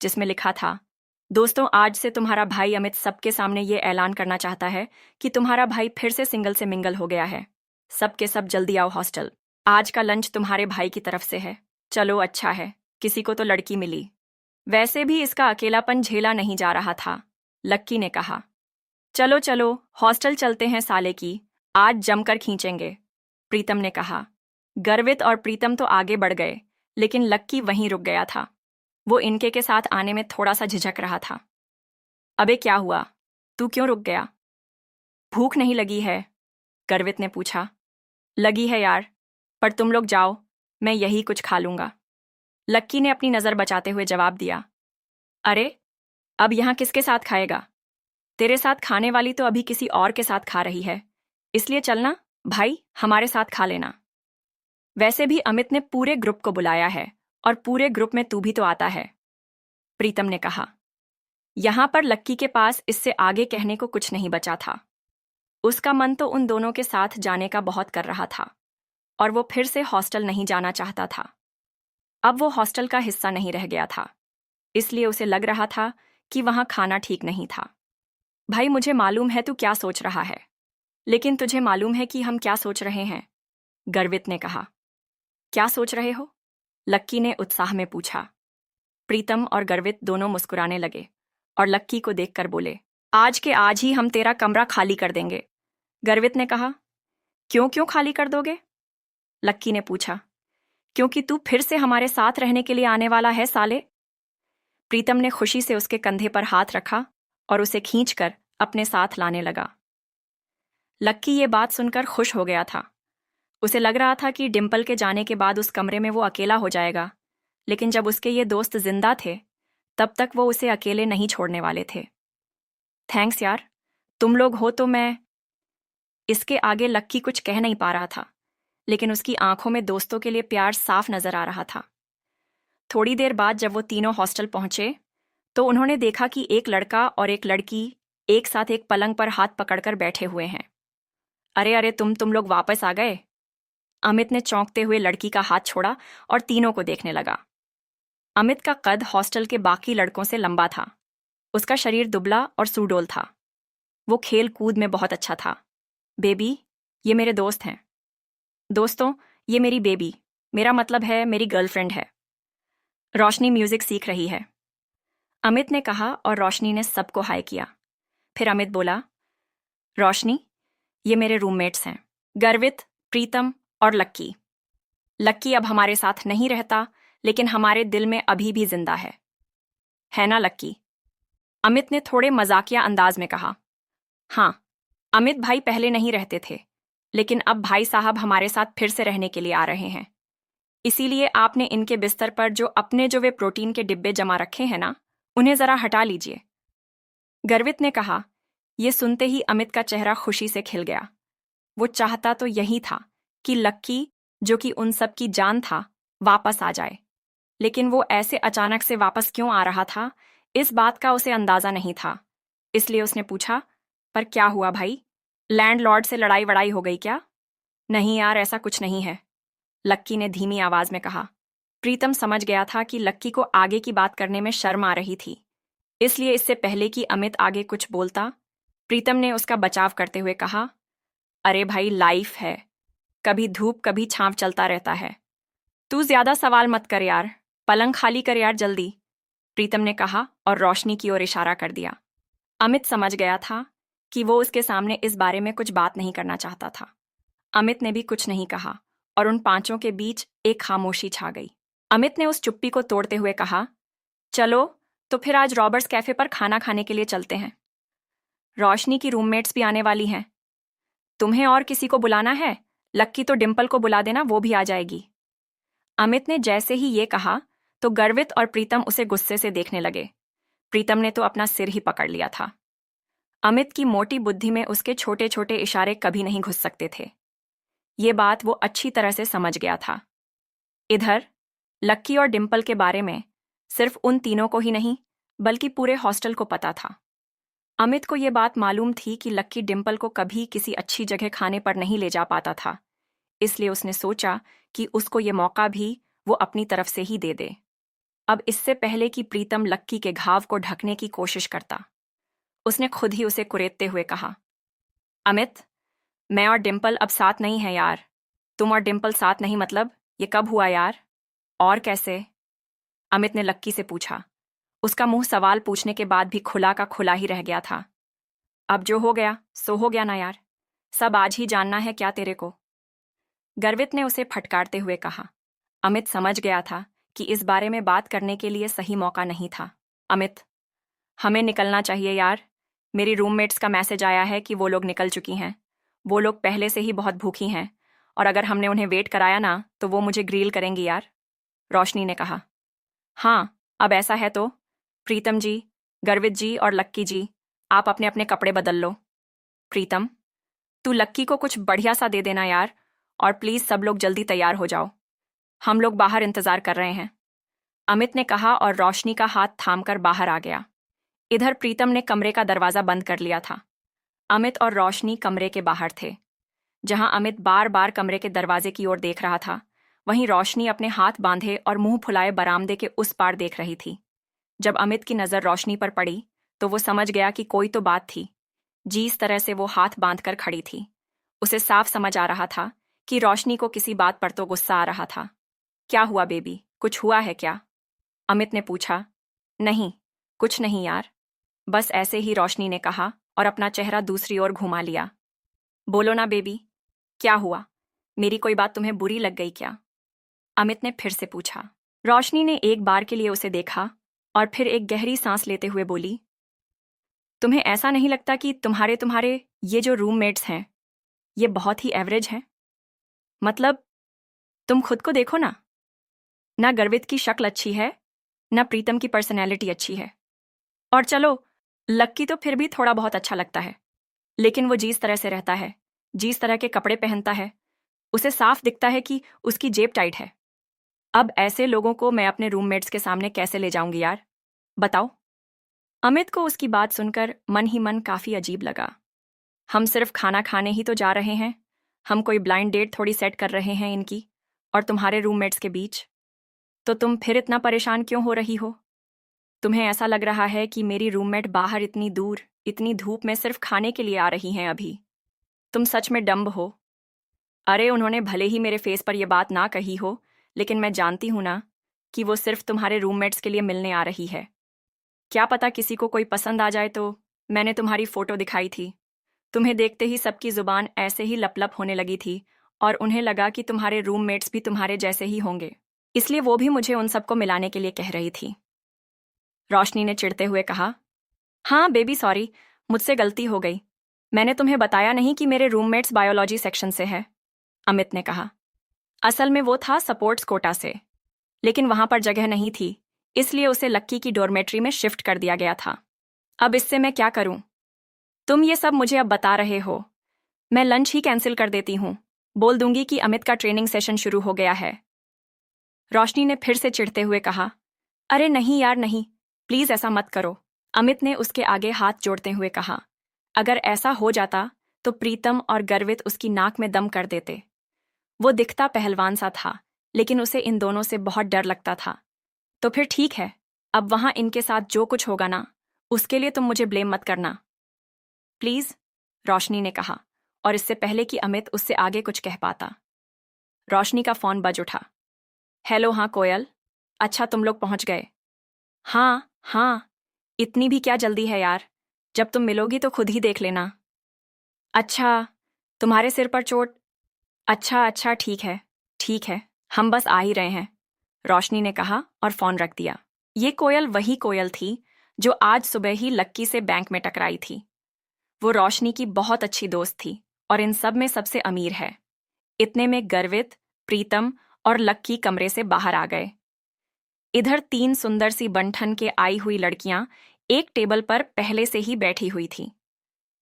जिसमें लिखा था, दोस्तों, आज से तुम्हारा भाई अमित सबके सामने ये ऐलान करना चाहता है कि तुम्हारा भाई फिर से सिंगल से मिंगल हो गया है। सब के सब जल्दी आओ हॉस्टल, आज का लंच तुम्हारे भाई की तरफ से है। चलो अच्छा है, किसी को तो लड़की मिली। वैसे भी इसका अकेलापन झेला नहीं जा रहा था। लक्की ने कहा, चलो चलो हॉस्टल चलते हैं साले की, आज जमकर खींचेंगे। प्रीतम ने कहा। गर्वित और प्रीतम तो आगे बढ़ गए, लेकिन लक्की वहीं रुक गया था। वो इनके के साथ आने में थोड़ा सा झिझक रहा था। अबे क्या हुआ, तू क्यों रुक गया? भूख नहीं लगी है? गर्वित ने पूछा। लगी है यार, पर तुम लोग जाओ, मैं यही कुछ खा लूंगा। लक्की ने अपनी नज़र बचाते हुए जवाब दिया। अरे, अब यहाँ किसके साथ खाएगा? तेरे साथ खाने वाली तो अभी किसी और के साथ खा रही है, इसलिए चलना भाई, हमारे साथ खा लेना। वैसे भी अमित ने पूरे ग्रुप को बुलाया है और पूरे ग्रुप में तू भी तो आता है, प्रीतम ने कहा। यहां पर लक्की के पास इससे आगे कहने को कुछ नहीं बचा था। उसका मन तो उन दोनों के साथ जाने का बहुत कर रहा था और वो फिर से हॉस्टल नहीं जाना चाहता था। अब वो हॉस्टल का हिस्सा नहीं रह गया था, इसलिए उसे लग रहा था कि वहां खाना ठीक नहीं था। भाई, मुझे मालूम है तू क्या सोच रहा है, लेकिन तुझे मालूम है कि हम क्या सोच रहे हैं? गर्वित ने कहा। क्या सोच रहे हो? लक्की ने उत्साह में पूछा। प्रीतम और गर्वित दोनों मुस्कुराने लगे और लक्की को देखकर बोले, आज के आज ही हम तेरा कमरा खाली कर देंगे। गर्वित ने कहा। क्यों क्यों खाली कर दोगे? लक्की ने पूछा। क्योंकि तू फिर से हमारे साथ रहने के लिए आने वाला है साले। प्रीतम ने खुशी से उसके कंधे पर हाथ रखा और उसे खींचकर अपने साथ लाने लगा। लक्की ये बात सुनकर खुश हो गया था। उसे लग रहा था कि डिंपल के जाने के बाद उस कमरे में वो अकेला हो जाएगा, लेकिन जब उसके ये दोस्त जिंदा थे तब तक वो उसे अकेले नहीं छोड़ने वाले थे। थैंक्स यार, तुम लोग हो तो मैं। इसके आगे लक्की कुछ कह नहीं पा रहा था, लेकिन उसकी आंखों में दोस्तों के लिए प्यार साफ नजर आ रहा था। थोड़ी देर बाद जब वो तीनों हॉस्टल पहुंचे तो उन्होंने देखा कि एक लड़का और एक लड़की एक साथ एक पलंग पर हाथ पकड़कर बैठे हुए हैं। अरे अरे, तुम लोग वापस आ गए। अमित ने चौंकते हुए लड़की का हाथ छोड़ा और तीनों को देखने लगा। अमित का कद हॉस्टल के बाकी लड़कों से लंबा था। उसका शरीर दुबला और सुडौल था। वो खेल कूद में बहुत अच्छा था। बेबी, ये मेरे दोस्त हैं। दोस्तों, ये मेरी बेबी, मेरा मतलब है मेरी गर्लफ्रेंड है। रोशनी म्यूजिक सीख रही है, अमित ने कहा और रोशनी ने सबको हाय किया। फिर अमित बोला, रोशनी, ये मेरे रूममेट्स हैं, गर्वित, प्रीतम और लक्की। लक्की अब हमारे साथ नहीं रहता, लेकिन हमारे दिल में अभी भी जिंदा है ना लक्की? अमित ने थोड़े मजाकिया अंदाज में कहा। हाँ, अमित भाई पहले नहीं रहते थे, लेकिन अब भाई साहब हमारे साथ फिर से रहने के लिए आ रहे हैं। इसीलिए आपने इनके बिस्तर पर जो वे प्रोटीन के डिब्बे जमा रखे हैं ना, उन्हें जरा हटा लीजिए, गर्वित ने कहा। यह सुनते ही अमित का चेहरा खुशी से खिल गया। वो चाहता तो यही था कि लक्की, जो कि उन सब की जान था, वापस आ जाए। लेकिन वो ऐसे अचानक से वापस क्यों आ रहा था, इस बात का उसे अंदाजा नहीं था। इसलिए उसने पूछा, पर क्या हुआ भाई? लैंडलॉर्ड से लड़ाई वड़ाई हो गई क्या? नहीं यार, ऐसा कुछ नहीं है, लक्की ने धीमी आवाज में कहा। प्रीतम समझ गया था कि लक्की को आगे की बात करने में शर्म आ रही थी। इसलिए इससे पहले कि अमित आगे कुछ बोलता, प्रीतम ने उसका बचाव करते हुए कहा, अरे भाई, लाइफ है, कभी धूप कभी छांव चलता रहता है। तू ज्यादा सवाल मत कर यार, पलंग खाली कर यार जल्दी, प्रीतम ने कहा और रोशनी की ओर इशारा कर दिया। अमित समझ गया था कि वो उसके सामने इस बारे में कुछ बात नहीं करना चाहता था। अमित ने भी कुछ नहीं कहा और उन पांचों के बीच एक खामोशी छा गई। अमित ने उस चुप्पी को तोड़ते हुए कहा, चलो तो फिर आज रॉबर्ट्स कैफे पर खाना खाने के लिए चलते हैं। रोशनी की रूममेट्स भी आने वाली हैं। तुम्हें और किसी को बुलाना है? लक्की तो डिंपल को बुला देना, वो भी आ जाएगी। अमित ने जैसे ही ये कहा तो गर्वित और प्रीतम उसे गुस्से से देखने लगे। प्रीतम ने तो अपना सिर ही पकड़ लिया था। अमित की मोटी बुद्धि में उसके छोटे छोटे इशारे कभी नहीं घुस सकते थे। ये बात वो अच्छी तरह से समझ गया था। इधर लक्की और डिंपल के बारे में सिर्फ उन तीनों को ही नहीं, बल्कि पूरे हॉस्टल को पता था। अमित को ये बात मालूम थी कि लक्की डिंपल को कभी किसी अच्छी जगह खाने पर नहीं ले जा पाता था। इसलिए उसने सोचा कि उसको ये मौका भी वो अपनी तरफ से ही दे दे। अब इससे पहले कि प्रीतम लक्की के घाव को ढकने की कोशिश करता, उसने खुद ही उसे कुरेदते हुए कहा, अमित, मैं और डिंपल अब साथ नहीं है यार। तुम और डिंपल साथ नहीं मतलब? ये कब हुआ यार? और कैसे? अमित ने लक्की से पूछा। उसका मुंह सवाल पूछने के बाद भी खुला का खुला ही रह गया था। अब जो हो गया सो हो गया ना यार, सब आज ही जानना है क्या तेरे को? गर्वित ने उसे फटकारते हुए कहा। अमित समझ गया था कि इस बारे में बात करने के लिए सही मौका नहीं था। अमित, हमें निकलना चाहिए यार। मेरी रूममेट्स का मैसेज आया है कि वो लोग निकल चुकी हैं। वो लोग पहले से ही बहुत भूखी हैं और अगर हमने उन्हें वेट कराया ना तो वो मुझे ग्रिल करेंगी यार, रोशनी ने कहा। हाँ, अब ऐसा है तो प्रीतम जी, गर्वित जी और लक्की जी, आप अपने अपने कपड़े बदल लो। प्रीतम, तू लक्की को कुछ बढ़िया सा दे देना यार, और प्लीज सब लोग जल्दी तैयार हो जाओ, हम लोग बाहर इंतजार कर रहे हैं, अमित ने कहा और रोशनी का हाथ थामकर बाहर आ गया। इधर प्रीतम ने कमरे का दरवाजा बंद कर लिया था। अमित और रोशनी कमरे के बाहर थे। जहां अमित बार बार कमरे के दरवाजे की ओर देख रहा था, वहीं रोशनी अपने हाथ बांधे और मुंह फुलाए बरामदे के उस पार देख रही थी। जब अमित की नजर रोशनी पर पड़ी तो वो समझ गया कि कोई तो बात थी। जिस तरह से वो हाथ बांधकर खड़ी थी, उसे साफ समझ आ रहा था कि रोशनी को किसी बात पर तो गुस्सा आ रहा था। क्या हुआ बेबी, कुछ हुआ है क्या? अमित ने पूछा। नहीं, कुछ नहीं यार, बस ऐसे ही, रोशनी ने कहा और अपना चेहरा दूसरी ओर घुमा लिया। बोलो ना बेबी, क्या हुआ? मेरी कोई बात तुम्हें बुरी लग गई क्या? अमित ने फिर से पूछा। रोशनी ने एक बार के लिए उसे देखा और फिर एक गहरी सांस लेते हुए बोली, तुम्हें ऐसा नहीं लगता कि तुम्हारे ये जो रूममेट्स हैं, ये बहुत ही एवरेज हैं? मतलब, तुम खुद को देखो ना। ना गर्वित की शक्ल अच्छी है, ना प्रीतम की पर्सनैलिटी अच्छी है, और चलो लक्की तो फिर भी थोड़ा बहुत अच्छा लगता है, लेकिन वो जिस तरह से रहता है, जिस तरह के कपड़े पहनता है, उसे साफ दिखता है कि उसकी जेब टाइट है। अब ऐसे लोगों को मैं अपने रूममेट्स के सामने कैसे ले जाऊंगी यार, बताओ? अमित को उसकी बात सुनकर मन ही मन काफी अजीब लगा। हम सिर्फ खाना खाने ही तो जा रहे हैं, हम कोई ब्लाइंड डेट थोड़ी सेट कर रहे हैं इनकी और तुम्हारे रूममेट्स के बीच। तो तुम फिर इतना परेशान क्यों हो रही हो? तुम्हें ऐसा लग रहा है कि मेरी रूममेट बाहर इतनी दूर, इतनी धूप में सिर्फ खाने के लिए आ रही हैं अभी? तुम सच में डम्ब हो। अरे, उन्होंने भले ही मेरे फेस पर यह बात ना कही हो, लेकिन मैं जानती हूं ना कि वो सिर्फ तुम्हारे रूममेट्स के लिए मिलने आ रही है। क्या पता किसी को कोई पसंद आ जाए तो। मैंने तुम्हारी फोटो दिखाई थी, तुम्हें देखते ही सबकी जुबान ऐसे ही लपलप होने लगी थी और उन्हें लगा कि तुम्हारे रूममेट्स भी तुम्हारे जैसे ही होंगे, इसलिए वो भी मुझे उन सबको मिलाने के लिए कह रही थी, रोशनी ने चिढ़ते हुए कहा। हाँ बेबी, सॉरी, मुझसे गलती हो गई। मैंने तुम्हें बताया नहीं कि मेरे रूममेट्स बायोलॉजी सेक्शन से है, अमित ने कहा। असल में वो था सपोर्ट्स कोटा से, लेकिन वहां पर जगह नहीं थी, इसलिए उसे लक्की की डॉर्मेट्री में शिफ्ट कर दिया गया था। अब इससे मैं क्या करूं? तुम ये सब मुझे अब बता रहे हो, मैं लंच ही कैंसिल कर देती हूं, बोल दूंगी कि अमित का ट्रेनिंग सेशन शुरू हो गया है। रोशनी ने फिर से चिढ़ते हुए कहा। अरे नहीं यार नहीं, प्लीज ऐसा मत करो। अमित ने उसके आगे हाथ जोड़ते हुए कहा। अगर ऐसा हो जाता तो प्रीतम और गर्वित उसकी नाक में दम कर देते। वो दिखता पहलवान सा था, लेकिन उसे इन दोनों से बहुत डर लगता था। तो फिर ठीक है, अब वहां इनके साथ जो कुछ होगा ना, उसके लिए तुम मुझे ब्लेम मत करना प्लीज, रोशनी ने कहा, और इससे पहले कि अमित उससे आगे कुछ कह पाता, रोशनी का फोन बज उठा। हेलो, हाँ कोयल, अच्छा तुम लोग पहुंच गए। हाँ हाँ, इतनी भी क्या जल्दी है यार, जब तुम मिलोगी तो खुद ही देख लेना। अच्छा, तुम्हारे सिर पर चोट? अच्छा अच्छा, ठीक है, हम बस आ ही रहे हैं, रोशनी ने कहा और फोन रख दिया। ये कोयल वही कोयल थी जो आज सुबह ही लक्की से बैंक में टकराई थी। वो रोशनी की बहुत अच्छी दोस्त थी और इन सब में सबसे अमीर है। इतने में गर्वित, प्रीतम और लक्की कमरे से बाहर आ गए। इधर 3 सुंदर सी बंठन के आई हुई लड़कियां एक टेबल पर पहले से ही बैठी हुई थीं।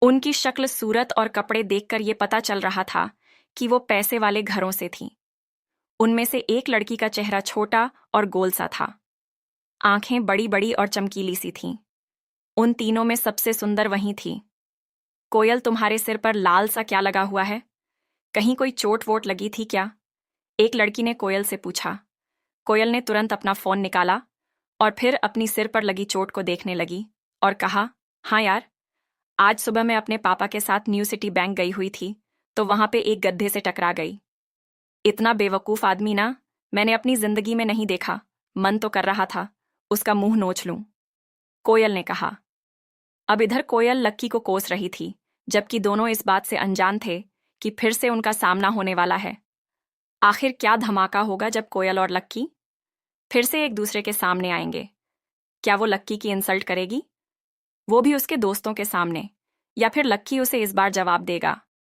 उनकी शक्ल, सूरत और कपड़े देखकर ये पता चल रहा था कि वो पैसे वाले घरों से थीं। उनमें से एक लड़की का चेहरा छोटा और गोल सा था। आंखें बड़ी बड़ी और चमकीली सी थीं। उन तीनों में सबसे सुंदर वही थी। कोयल, तुम्हारे सिर पर लाल सा क्या लगा हुआ है? कहीं कोई चोट वोट लगी थी क्या? एक लड़की ने कोयल से पूछा। कोयल ने तुरंत अपना फोन निकाला और फिर अपनी सिर पर लगी चोट को देखने लगी और कहा, हाँ यार, आज सुबह मैं अपने पापा के साथ न्यू सिटी बैंक गई हुई थी तो वहां पे एक गड्ढे से टकरा गई। इतना बेवकूफ आदमी ना मैंने अपनी जिंदगी में नहीं देखा। मन तो कर रहा था उसका मुंह नोच लूं, कोयल ने कहा। अब इधर कोयल लक्की को कोस रही थी, जबकि दोनों इस बात से अनजान थे कि फिर से उनका सामना होने वाला है। आखिर क्या धमाका होगा जब कोयल और लक्की फिर से एक दूसरे के सामने आएंगे? क्या वो लक्की की इंसल्ट करेगी, वो भी उसके दोस्तों के सामने, या फिर लक्की उसे इस बार जवाब देगा?